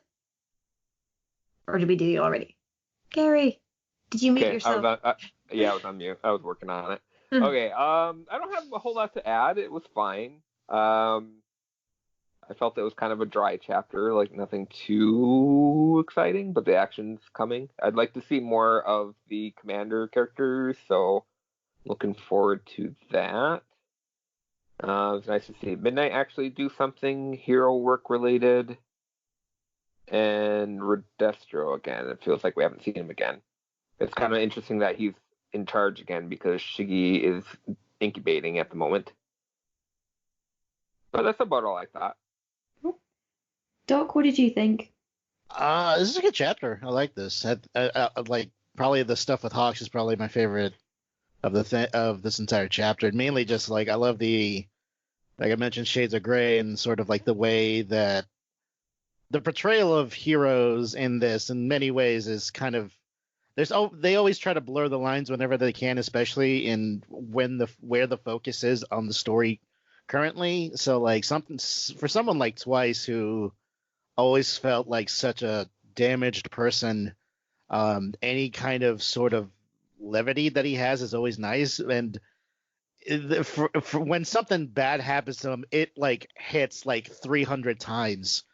Or did we do you already? Gary, did you mute yourself?
I was on mute. I was working on it.
Mhm.
Okay. I don't have a whole lot to add. It was fine. I felt it was kind of a dry chapter, like nothing too exciting, but the action's coming. I'd like to see more of the commander characters, so looking forward to that. It was nice to see Midnight actually do something hero work related, and Redestro again. It feels like we haven't seen him again. It's kind of interesting that he's in charge again because Shiggy is incubating at the moment. But that's about all I thought.
Doc, what did you think?
This is a good chapter. I like this. I like probably the stuff with Hawks is probably my favorite of of this entire chapter. And mainly just like I love like I mentioned, Shades of Grey and sort of like the way that the portrayal of heroes in this in many ways is kind of they always try to blur the lines whenever they can, especially in where the focus is on the story currently. So like something for someone like Twice who always felt like such a damaged person, any kind of sort of levity that he has is always nice. And for when something bad happens to him, it like hits like 300 times.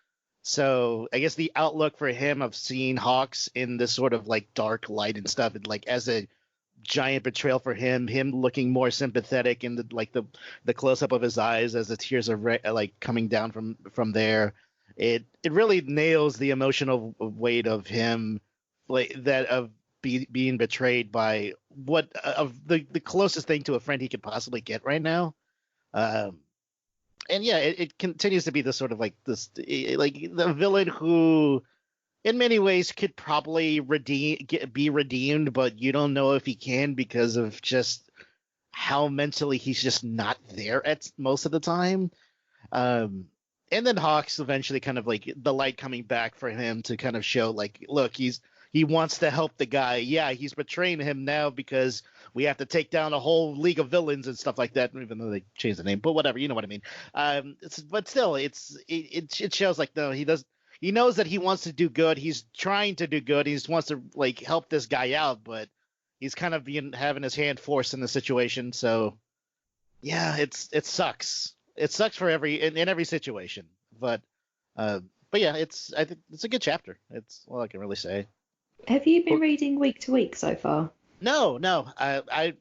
So I guess the outlook for him of seeing Hawks in this sort of like dark light and stuff, and like as a giant betrayal for him looking more sympathetic in the close up of his eyes as the tears are like coming down from there. It really nails the emotional weight of him, like that of being betrayed by what of the closest thing to a friend he could possibly get right now. And yeah, it continues to be this sort of like this, like the villain who, in many ways, could probably be redeemed, but you don't know if he can because of just how mentally he's just not there at most of the time. And then Hawks eventually kind of like the light coming back for him to kind of show like, look, he wants to help the guy. Yeah, he's betraying him now because we have to take down a whole league of villains and stuff like that, even though they changed the name. But whatever, you know what I mean. But still, it shows like, no, he knows that he wants to do good. He's trying to do good. He just wants to like help this guy out, but he's kind of having his hand forced in the situation. So yeah, it sucks. It sucks for in every situation. But yeah, I think it's a good chapter. It's all I can really say.
Have you been reading week to week so far?
No. I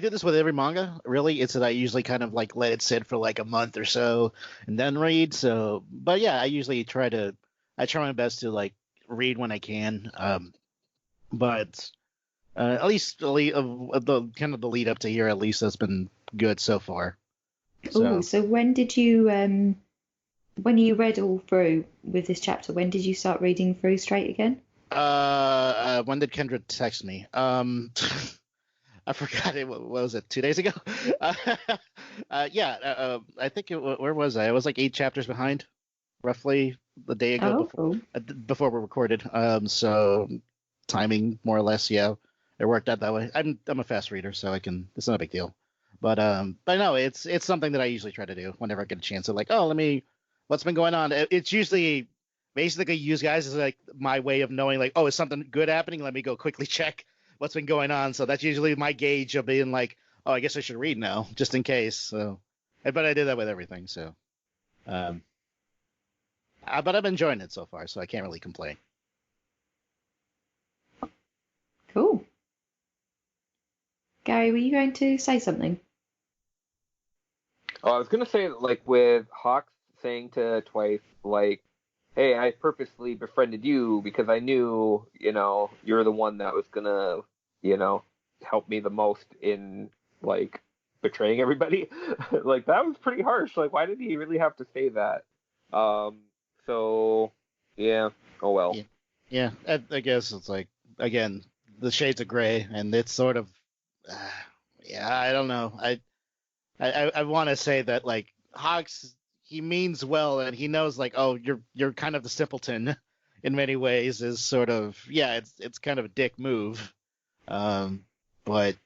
do this with every manga. Really, it's that I usually kind of like let it sit for like a month or so and then read. So, but yeah, I usually try to I try my best to like read when I can. But at least the kind of the lead up to here, at least has been good so far.
So when did you when you read all through with this chapter, when did you start reading through straight again?
When did Kendra text me? I forgot it. What was it? 2 days ago? I think where was I? I was like 8 chapters behind, roughly the day ago before we recorded. So timing more or less, yeah, it worked out that way. I'm a fast reader, so it's not a big deal. But no, it's something that I usually try to do whenever I get a chance. To like, what's been going on? It's usually basically use guys as like my way of knowing like, is something good happening? Let me go quickly check what's been going on. So that's usually my gauge of being like, I guess I should read now, just in case. So, but I did that with everything. So, but I'm enjoying it so far, so I can't really complain.
Cool. Gary, were you going to say something?
Oh, I was gonna say, like, with Hawks saying to Twice, like, hey, I purposely befriended you because I knew, you're the one that was gonna, help me the most in, like, betraying everybody. Like, that was pretty harsh. Like, why did he really have to say that? So, yeah. Oh, well.
Yeah, I guess it's like, again, the shades of gray, and it's sort of, I don't know. I want to say that, like, Hawks, he means well, and he knows, like, you're kind of the simpleton in many ways, is sort of, it's kind of a dick move. But,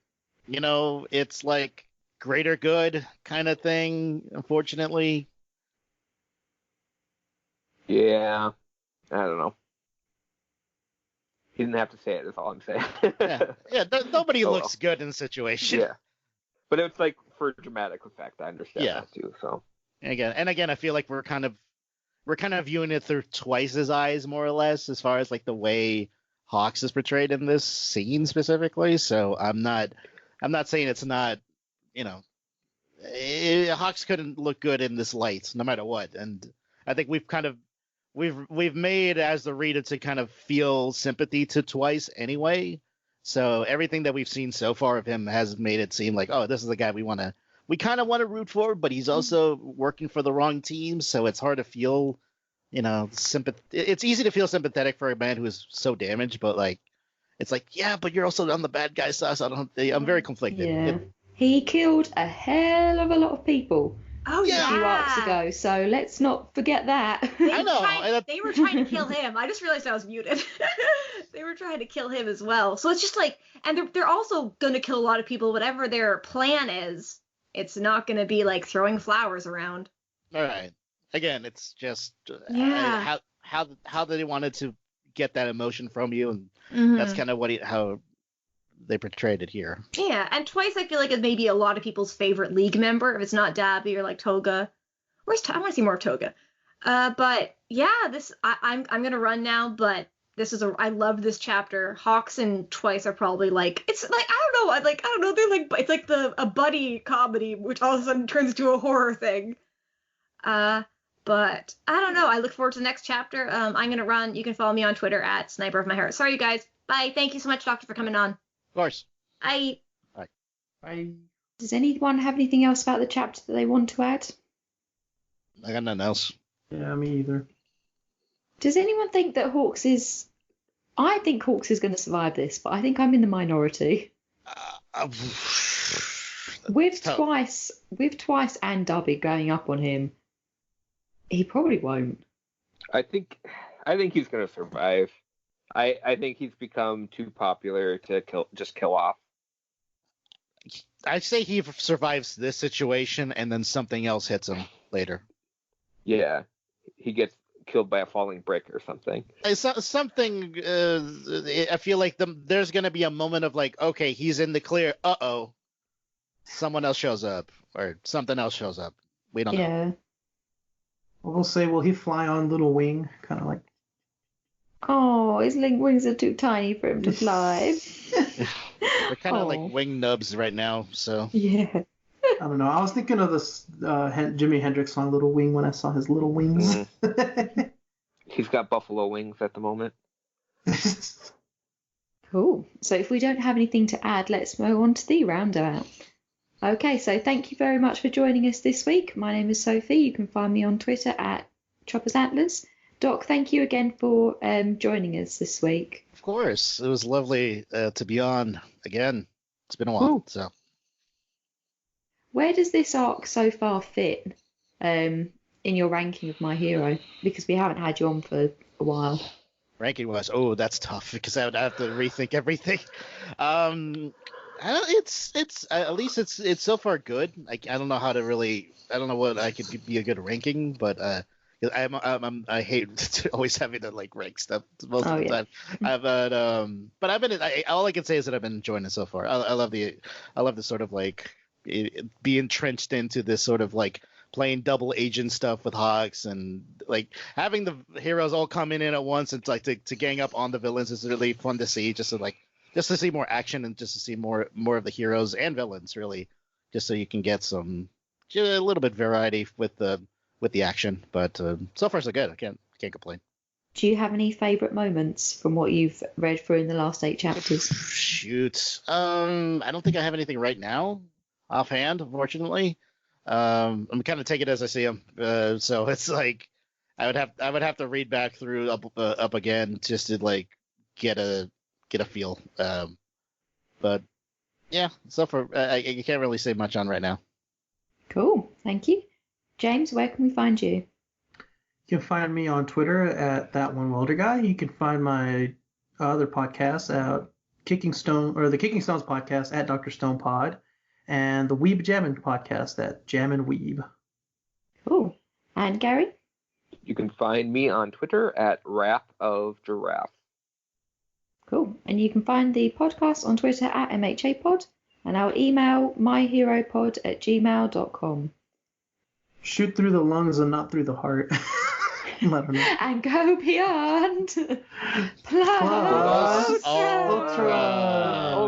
it's like greater good kind of thing, unfortunately.
Yeah, I don't know. He didn't have to say it, is all I'm saying.
Nobody looks good in the situation.
Yeah. But it's like for dramatic effect, I understand that too. So
again, I feel like we're kind of viewing it through Twice's eyes, more or less, as far as like the way Hawks is portrayed in this scene specifically. So I'm not saying it's not, Hawks couldn't look good in this light, no matter what. And I think we've made as the reader to kind of feel sympathy to Twice anyway. So everything that we've seen so far of him has made it seem like, this is the guy we kind of want to root for, but he's also working for the wrong team. So it's hard to feel, it's easy to feel sympathetic for a man who is so damaged, but like, it's like, yeah, but you're also on the bad guy side. So I'm very conflicted.
Yeah. He killed a hell of a lot of people.
Oh, yeah.
A few arcs ago, so let's not forget that.
I know.
They were trying to kill him. I just realized I was muted. They were trying to kill him as well. So it's just like, and they're also going to kill a lot of people, whatever their plan is. It's not going to be like throwing flowers around.
All right. Again, it's just how they wanted to get that emotion from you, and that's kind of how they portrayed it here.
Yeah, and Twice I feel like is maybe a lot of people's favorite League member, if it's not Dabby or like Toga. I want to see more of Toga. But yeah, I'm gonna run now, but I love this chapter. Hawks and Twice are probably like, it's like, I don't know, they're like, it's like a buddy comedy, which all of a sudden turns into a horror thing. But I don't know, I look forward to the next chapter. I'm gonna run. You can follow me on Twitter at Sniper of My Heart. Sorry you guys, bye. Thank you so much, Doctor, for coming on.
Of course.
Bye.
Bye.
Does anyone have anything else about the chapter that they want to add?
I got nothing else.
Yeah, me either.
Does anyone think that Hawks is... I think Hawks is going to survive this, but I think I'm in the minority. With Twice and Dubby going up on him, he probably won't.
I think he's going to survive. I think he's become too popular to kill off.
I'd say he survives this situation and then something else hits him later.
Yeah, he gets killed by a falling brick or something.
Something. I feel like there's going to be a moment of like, okay, he's in the clear. Someone else shows up or something else shows up. We don't know.
We'll say, will he fly on little wing? Kind of like.
Oh, his wings are too tiny for him to fly.
They're kind of like wing nubs right now, so.
Yeah.
I don't know. I was thinking of this Jimi Hendrix song "Little Wing" when I saw his little wings.
He's got buffalo wings at the moment.
Cool. So if we don't have anything to add, let's move on to the roundabout. Okay, so thank you very much for joining us this week. My name is Sophie. You can find me on Twitter at Choppers Atlas. Doc, thank you again for joining us this week.
Of course. It was lovely to be on again. It's been a while.
Ooh.
So
Where does this arc so far fit in your ranking of My Hero? Because we haven't had you on for a while.
ranking wise, oh, that's tough because I would have to rethink everything. It's at least it's so far good. I don't know how to really. I don't know what I could be a good ranking, but I hate always having to like rank stuff most of the time. But I've been. All I can say is that I've been enjoying it so far. I love the sort of like be entrenched into this sort of like playing double agent stuff with Hawks and like having the heroes all come in at once and like to gang up on the villains is really fun to see. Just to see more action and just to see more of the heroes and villains really, just so you can get a little bit variety with the action. But so far so good. I can't complain.
Do you have any favourite moments from what you've read through in the last 8 chapters?
Shoot. I don't think I have anything right now offhand, unfortunately. I'm kind of take it as I see them. So it's like I would have to read back through up again just to like get a feel. But yeah, so far I can't really say much on right now.
Cool, thank you. James, where can we find you?
You can find me on Twitter at @ThatOneWelderGuy. You can find my other podcasts at the Kicking Stones podcast at Dr. Stone Pod, and the Weeb Jammin' podcast at Jammin' Weeb.
Cool. And Gary?
You can find me on Twitter at Wrath of Giraffe.
Cool. And you can find the podcast on Twitter at MHAPod, and our email myheropod@gmail.com.
Shoot through the lungs and not through the heart. I don't know.
And go beyond. Plus
Ultra.